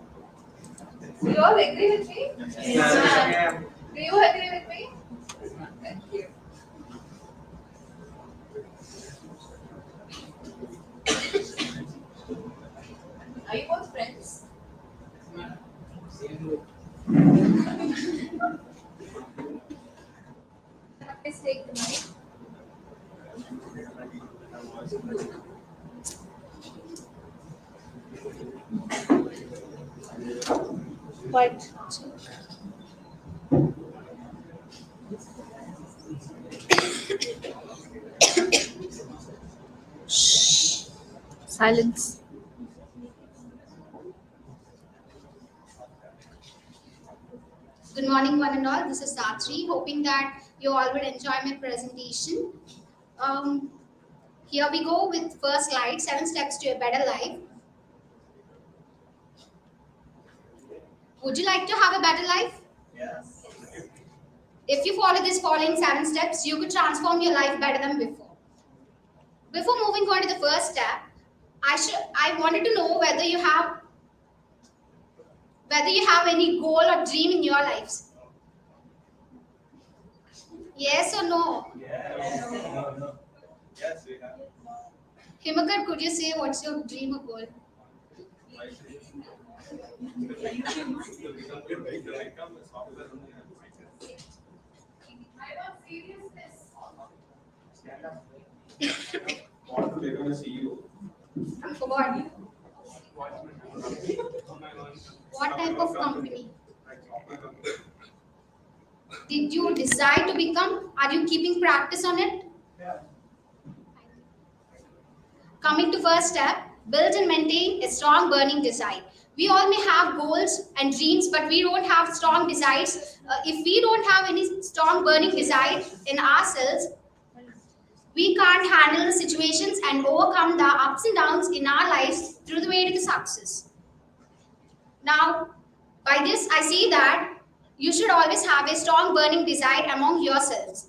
Do you all agree with me? Yes. Do you agree with me? Thank you. Quiet. Silence. Good morning, one and all. This is Satri. Hoping that you all will enjoy my presentation. Um, Here we go with first slide, 7 steps to a better life. Would you like to have a better life? Yes. If you follow this following 7 steps, you could transform your life better than before. Before moving on to the first step, I wanted to know whether you have any goal or dream in your lives. Yes or no? Yes. No. Yes, we have. Himakar, could you say what's your dream or goal? I want seriousness. Want to become a CEO? For what? What type of company? Did you decide to become? Are you keeping practice on it? Yeah. Coming to first step, build and maintain a strong burning desire. We all may have goals and dreams, but we don't have strong desires. If we don't have any strong burning desire in ourselves, we can't handle the situations and overcome the ups and downs in our lives through the way to the success. Now, by this, I see that you should always have a strong burning desire among yourselves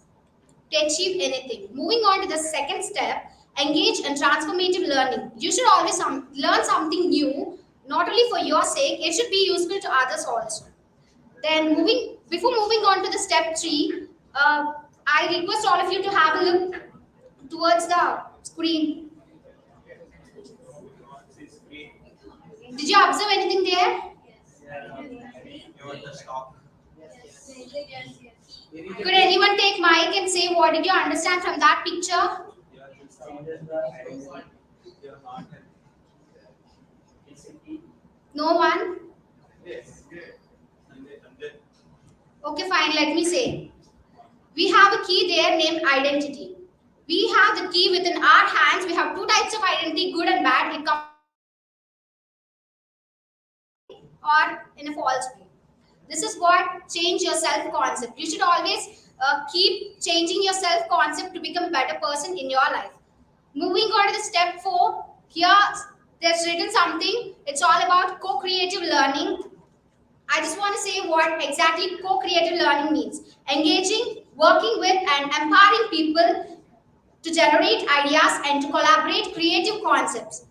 to achieve anything. Moving on to the second step, engage in transformative learning. You should always learn something new, not only for your sake, it should be useful to others also. Then before moving on to the step 3, I request all of you to have a look towards the screen. Did you observe anything there? Could anyone take mic and say what did you understand from that picture? No one? Okay, fine, let me say. We have a key there named identity. We have the key within our hands. We have 2 types of identity, good and bad. It comes or in a false way. This is what change your self concept. You should always keep changing your self concept to become a better person in your life. Moving on to the step 4, here there's written something. It's all about co-creative learning. I just want to say what exactly co-creative learning means. Engaging, working with and empowering people to generate ideas and to collaborate creative concepts.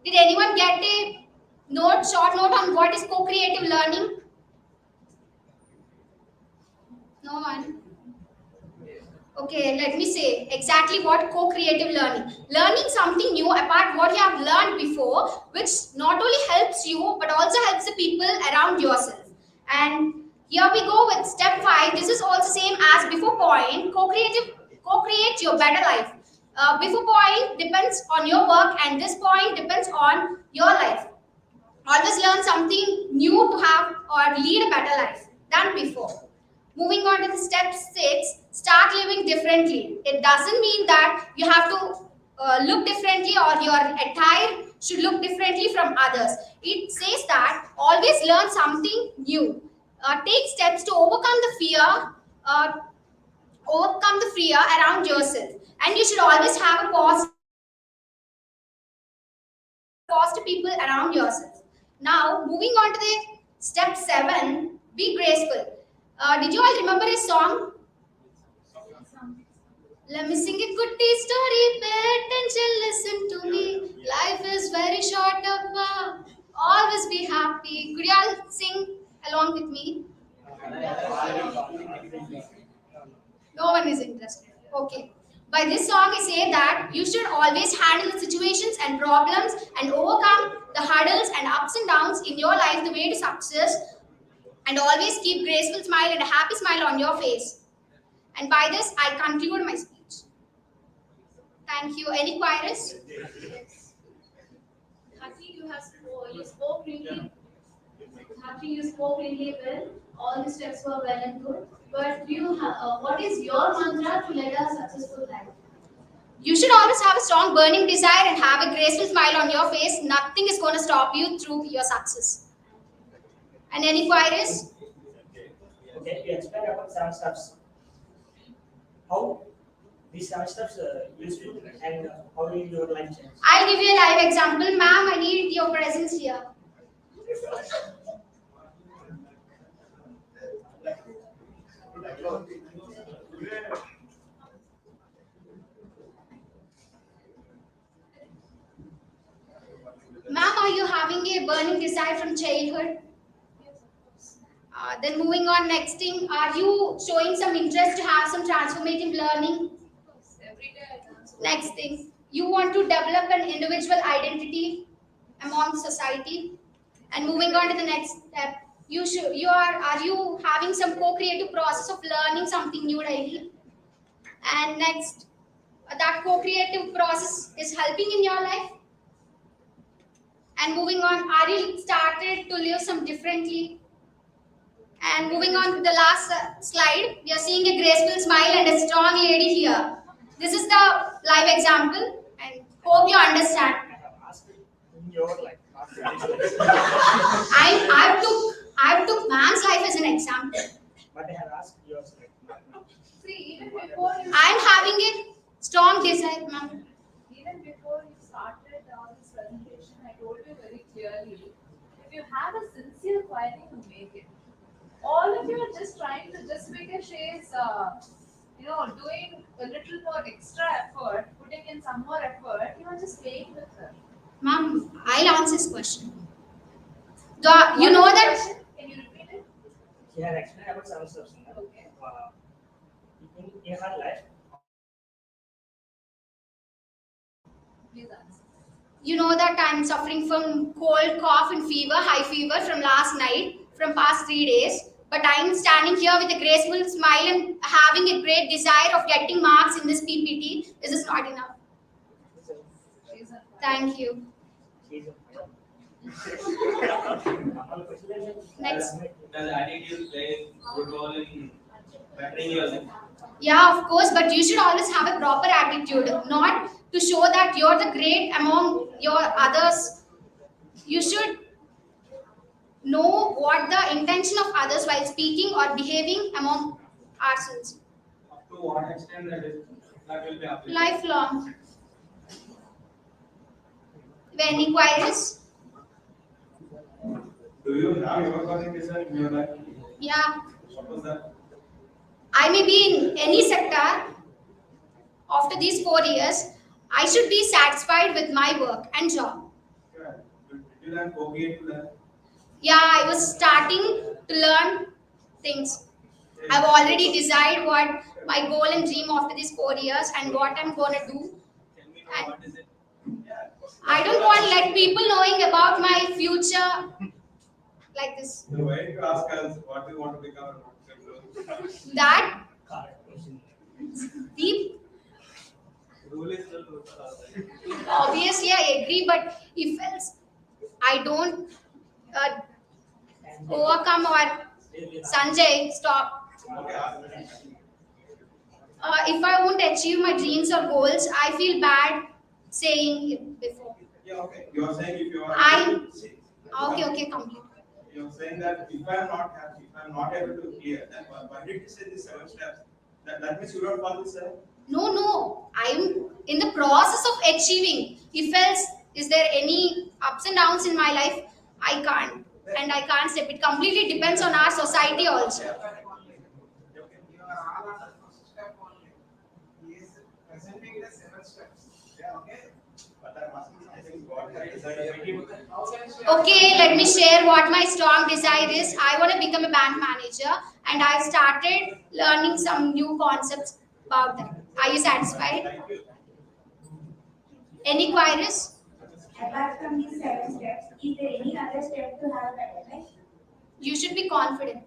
Did anyone get a short note on what is co-creative learning? No one? Okay, let me say exactly what co-creative learning. Learning something new apart what you have learned before, which not only helps you but also helps the people around yourself. And here we go with step 5. This is also same as before point. Co-create your better life. Before point depends on your work and this point depends on your life. Always learn something new to have or lead a better life than before. Moving on to the step 6, start living differently. It doesn't mean that you have to look differently or your attire should look differently from others. It says that always learn something new. Take steps to uh, overcome the fear around yourself. And you should always have a positive people around yourself. Now, moving on to the step 7, be graceful. Did you all remember a song? Let me sing a good tea story. Pay attention, listen to me. Life is very short, Abba. Always be happy. Could you all sing along with me? No one is interested. Okay. By this song, I say that you should always handle the situations and problems and overcome the hurdles and ups and downs in your life the way to success, and always keep graceful smile and a happy smile on your face. And by this, I conclude my speech. Thank you. Any queries? Yes. Hati, you spoke really Happy you spoke really well. All the steps were well and good. But what is your mantra to lead a successful life? You should always have a strong burning desire and have a graceful smile on your face. Nothing is going to stop you through your success. And any queries? Okay, you explain about 7 steps. How these 7 steps useful and how will your life change? I'll give you a live example. Ma'am, I need your presence here. Ma'am, are you having a burning desire from childhood? Then moving on, next thing, are you showing some interest to have some transformative learning? Every day I dance. Next thing, you want to develop an individual identity among society. And moving on to the next step, are you having some co-creative process of learning something new daily? And next, that co-creative process is helping in your life. And moving on, are you started to live some differently? And moving on to the last slide, we are seeing a graceful smile and a strong lady here. This is the live example, and hope you understand. I have asked in your life, not in this life. I've took man's life as an example. But I have asked yours. See, even before you I'm having a strong desire, ma'am. even before you started this presentation, I told you very clearly, if you have a sincere query, you make it. All of you are just trying to, just because she is, doing a little more extra effort, putting in some more effort, you are just playing with her. Ma'am, I'll answer this question. You know that Can you repeat it? She has explained about 7 steps. Okay. In her life, Please answer. you know that I'm suffering from cold, cough, and fever, high fever from last night, from past 3 days. But I'm standing here with a graceful smile and having a great desire of getting marks in this PPT. This is not enough. She's a Thank you. she is Next. Does attitude play a good role in bettering your life? Yeah, of course, but you should always have a proper attitude, not to show that you're the great among your others. You should know what the intention of others while speaking or behaving among ourselves. Up to what extent that will be applicable? Lifelong. Any queries? Do you have your burning desire in your life? Yeah. What was that? I may be in any sector. After these 4 years, I should be satisfied with my work and job. Yeah. Did you learn co-create to learn? Yeah, I was starting to learn things. I've already decided what my goal and dream after these 4 years and what I'm going to do. Tell me now, what is it? I don't want like people knowing about my future like this. So why did you ask us what do you want to become and what you can do? That deep. Rule is the rule. Obviously, I agree, but if else I don't overcome or Sanjay, stop. Okay, ask. If I won't achieve my dreams or goals, I feel bad saying it before. Yeah, okay. You are saying if you are Okay, complete. you are saying that if I am not happy, if I am not able to clear, then why did you say these 7 steps? That means you don't follow this 7? No, I'm in the process of achieving. If else, is there any ups and downs in my life? I can't. And I can't step. It completely depends on our society also. You are all on the first step only. He is presenting the 7 steps. Yeah, okay. But I must be something what I desire. Okay, let me share what my strong desire is. I want to become a bank manager and I've started learning some new concepts about that. Are you satisfied? Thank you. Any queries? Apart from these 7 steps, is there any other step to have better life? You should be confident.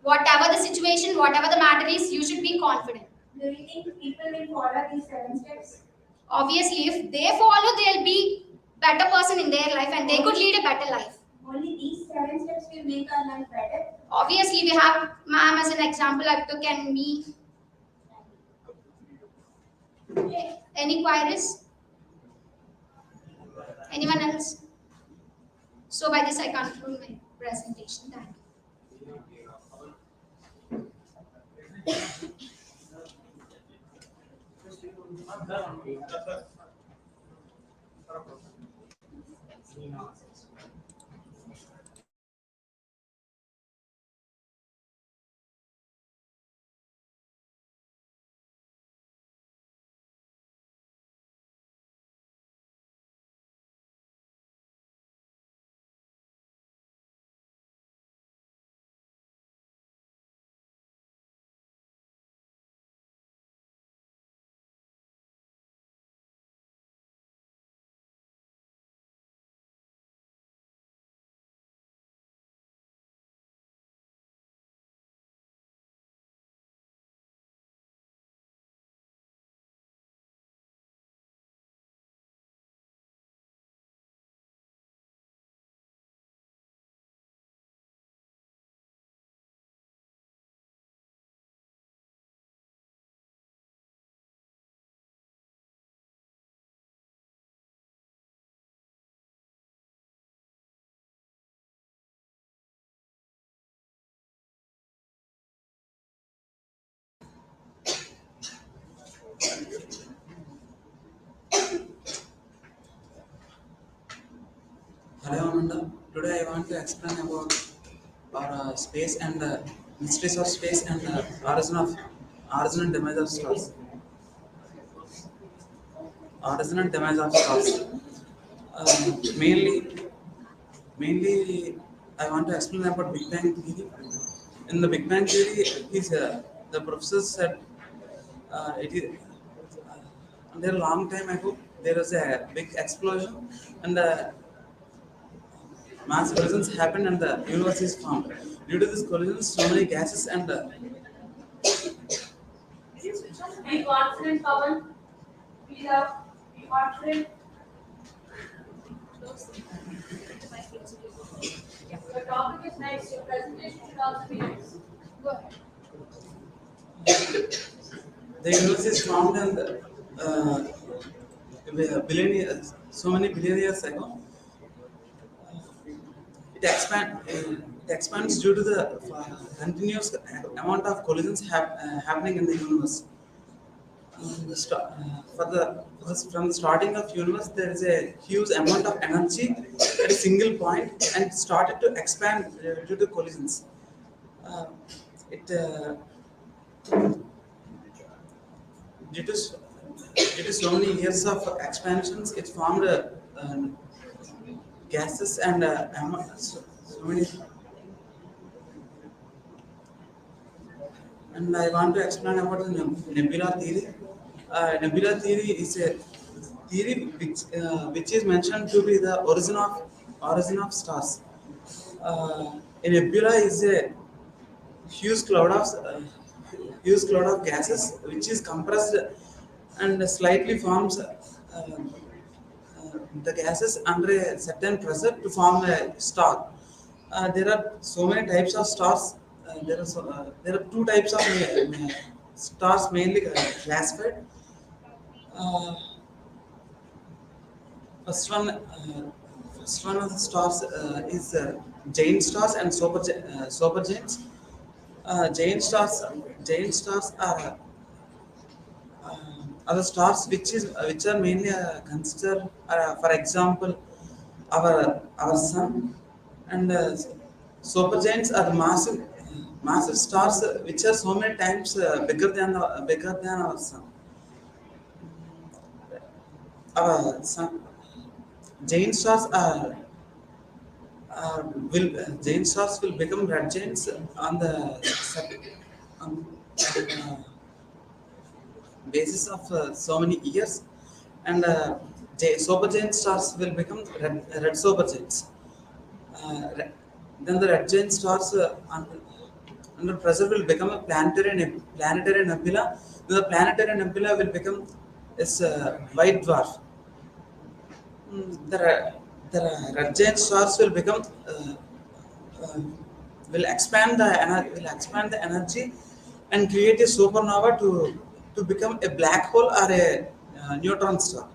Whatever the situation, whatever the matter is, you should be confident. Do you think people will follow these 7 steps? Obviously, if they follow, they'll be better person in their life and they could lead a better life. Only these 7 steps will make our life better? Obviously, we have ma'am as an example I took and me. Any queries? Anyone else? So by this I conclude my presentation. Thank you. Hello, Ananda. Today I want to explain about our space and mysteries of space and origin and demise of stars. Origin and demise of stars. Mainly, I want to explain about Big Bang theory. In the Big Bang theory, the professor said it is there a long time ago there was a big explosion and mass collisions happened and the universe is formed. Due to this collisions, so many gases and Be confident, Pawan. Be love. Be confident. Your topic is nice. Your presentation should also be nice. Go ahead. the universe is formed and billion years, so many billion years ago. It expands due to the continuous amount of collisions happening in the universe. From the starting of universe, there is a huge amount of energy at a single point, and it started to expand due to collisions. Uh, it due to s- Due to so many years of expansions, it formed gases and so many. And I want to explain about the nebula theory. Nebula theory is a theory which is mentioned to be the origin of stars. A nebula is a huge cloud of gases which is compressed and slightly forms the gases under a certain pressure to form a star. There are so many types of stars. There are two types of stars mainly classified. Uh, first one of the stars is giant stars and supergiants. Giant stars are the stars which are mainly considered, for example, our sun, and supergiants are the massive stars which are so many times bigger than our sun. Our sun giant stars giant stars will become red giants on the on, uh, basis of so many years, and supergiant stars will become red supergiants. Then the red giant stars under pressure will become a planetary nebula. The planetary nebula will become is white dwarf. The red giant stars will become uh, will expand the energy and create a supernova to become a black hole or a neutron star.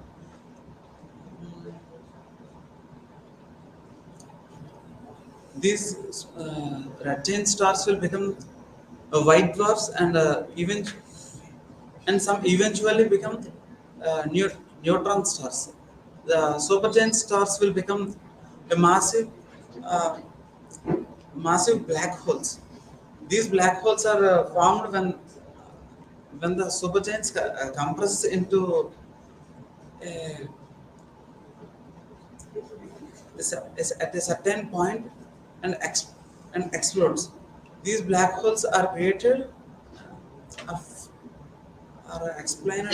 These red giant stars will become white dwarfs and some eventually become neutron stars. The supergiant stars will become a uh, massive black holes. These black holes are formed when the supergiants compress into a, at a certain point and and explodes. These black holes are created of, are explained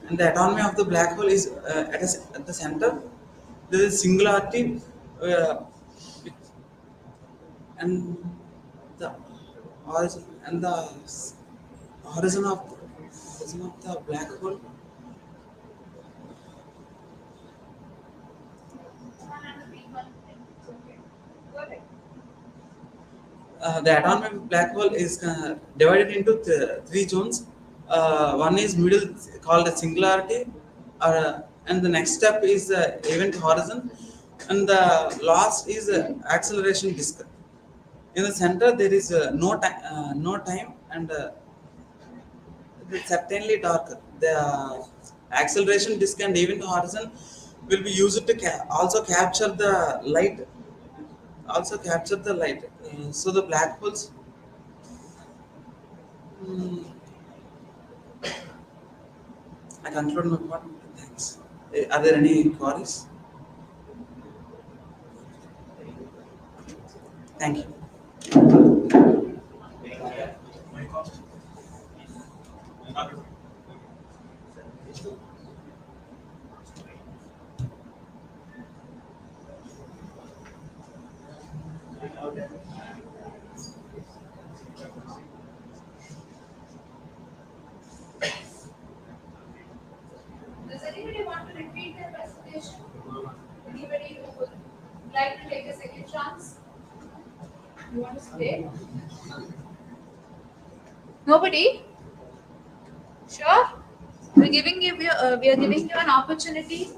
and the atomy of the black hole is at the center. There is singularity uh, and the horizon horizon of the black hole. The atomic black hole is divided into three zones. One is middle called a singularity, and the next step is the event horizon, and the last is acceleration disk. In the center, there is no time, and it's certainly darker. The acceleration disk and event horizon will be used to also capture the light. Also capture the light. So the black holes. mm, I conclude my part. Thanks. Are there any queries? Thank you. Does anybody want to repeat their presentation? Anybody who would like to take a second chance? You want to stay? Nobody? Sure? We are giving you an opportunity.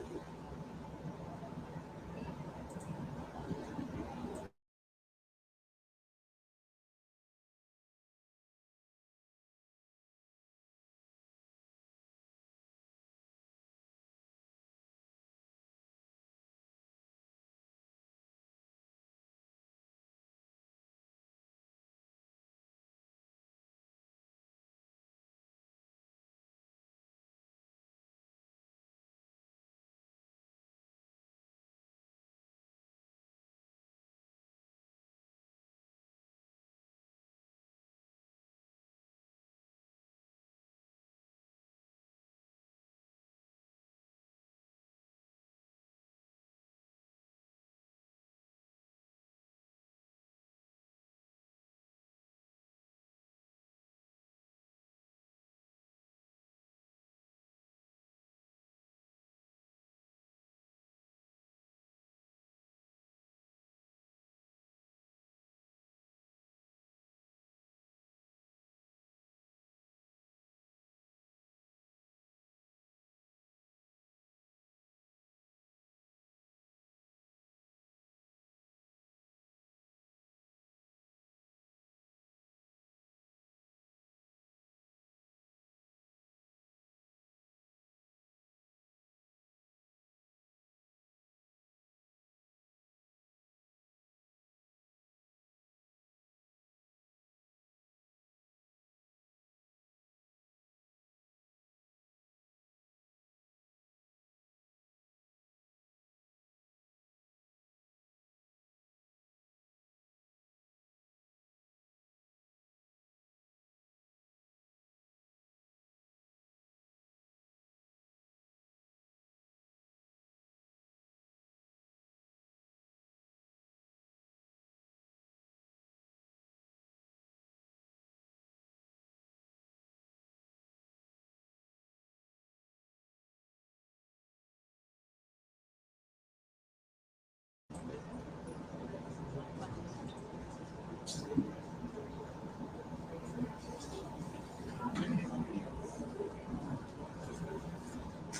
A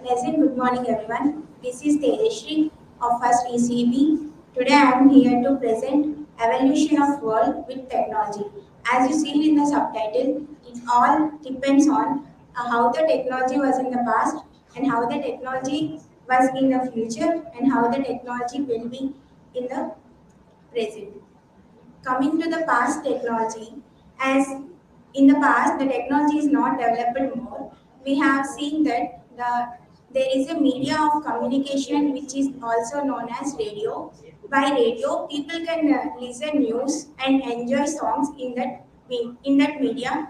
pleasant good morning, everyone. This is Tejashri of first ECE-B. Today I am here to present Evolution of World with Technology. As you see in the subtitle, it all depends on how the technology was in the past and how the technology was in the future and how the technology will be in the present. Coming to the past technology, as in the past the technology is not developed more, we have seen that there is a media of communication which is also known as radio. By radio, people can listen news and enjoy songs in that media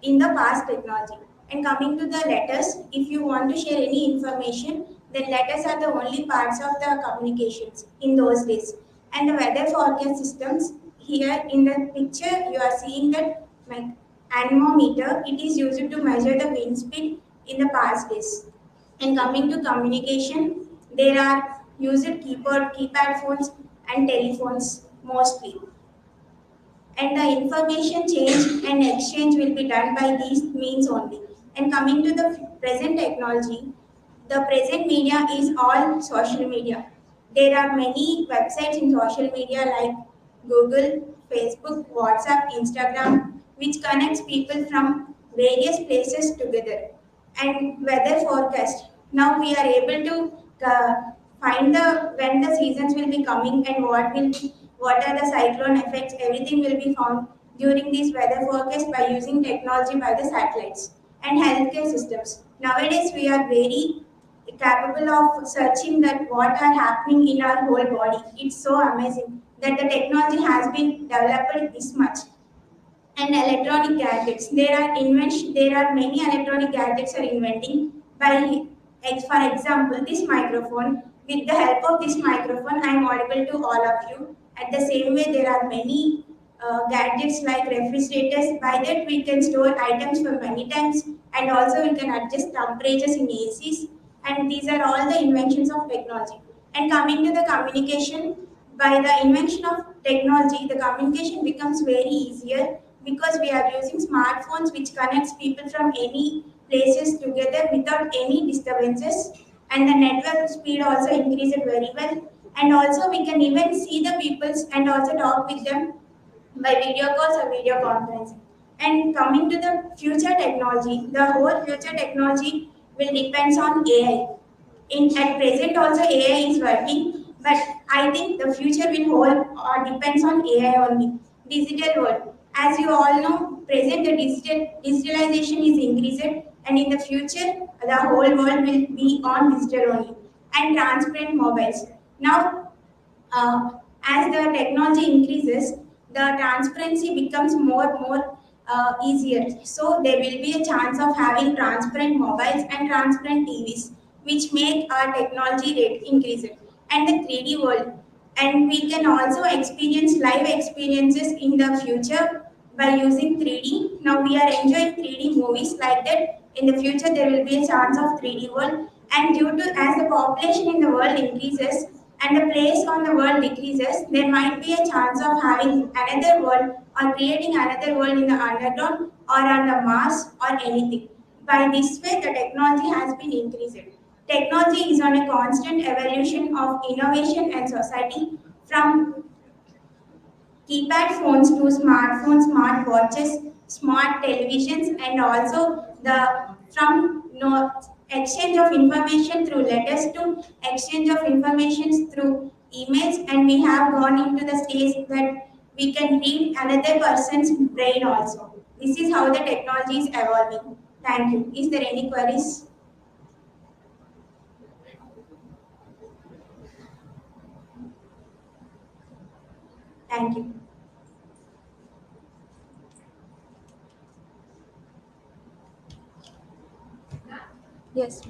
in the past technology. And coming to the letters, if you want to share any information, then letters are the only parts of the communications in those days. And the weather forecast systems, here in the picture, you are seeing that anemometer, it is used to measure the wind speed in the past days. And coming to communication, there are used keypad phones and telephones mostly, and the information change and exchange will be done by these means only. And coming to the present technology, the present media is all social media. There are many websites in social media like Google, Facebook, WhatsApp, Instagram, which connects people from various places together. And weather forecast. Now we are able to find the when the seasons will be coming and what are the cyclone effects. Everything will be found during this weather forecast by using technology by the satellites and healthcare systems. Nowadays we are very capable of searching that what are happening in our whole body. It's so amazing that the technology has been developed this much. And electronic gadgets. There are many electronic gadgets are inventing by, for example, this microphone. With the help of this microphone, I am audible to all of you. At the same way, there are many gadgets like refrigerators. By that, we can store items for many times, and also we can adjust temperatures in ACs. And these are all the inventions of technology. And coming to the communication, by the invention of technology, the communication becomes very easier because we are using smartphones which connects people from any places together without any disturbances, and the network speed also increased very well, and also we can even see the peoples and also talk with them by video calls or video conferencing. And coming to the future technology, the whole future technology will depends on AI. In at present also AI is working, but I think the future will hold or depends on AI only. Digital world. As you all know, present the digitalization is increased, and in the future the whole world will be on digital only. And transparent mobiles. Now as the technology increases, the transparency becomes more easier. So there will be a chance of having transparent mobiles and transparent TVs, which make our technology rate increase. And the 3D world. And we can also experience live experiences in the future by using 3D. Now we are enjoying 3D movies like that. In the future, there will be a chance of 3D world. And due to as the population in the world increases, and the place on the world decreases, there might be a chance of having another world or creating another world in the underground or on the Mars or anything. By this way, the technology has been increased. Technology is on a constant evolution of innovation and society, from keypad phones to smartphones, smart watches, smart televisions, and also the from exchange of information through letters to exchange of information through emails, and we have gone into the stage that we can read another person's brain also. This is how the technology is evolving. Thank you. Is there any queries? Thank you. Yes.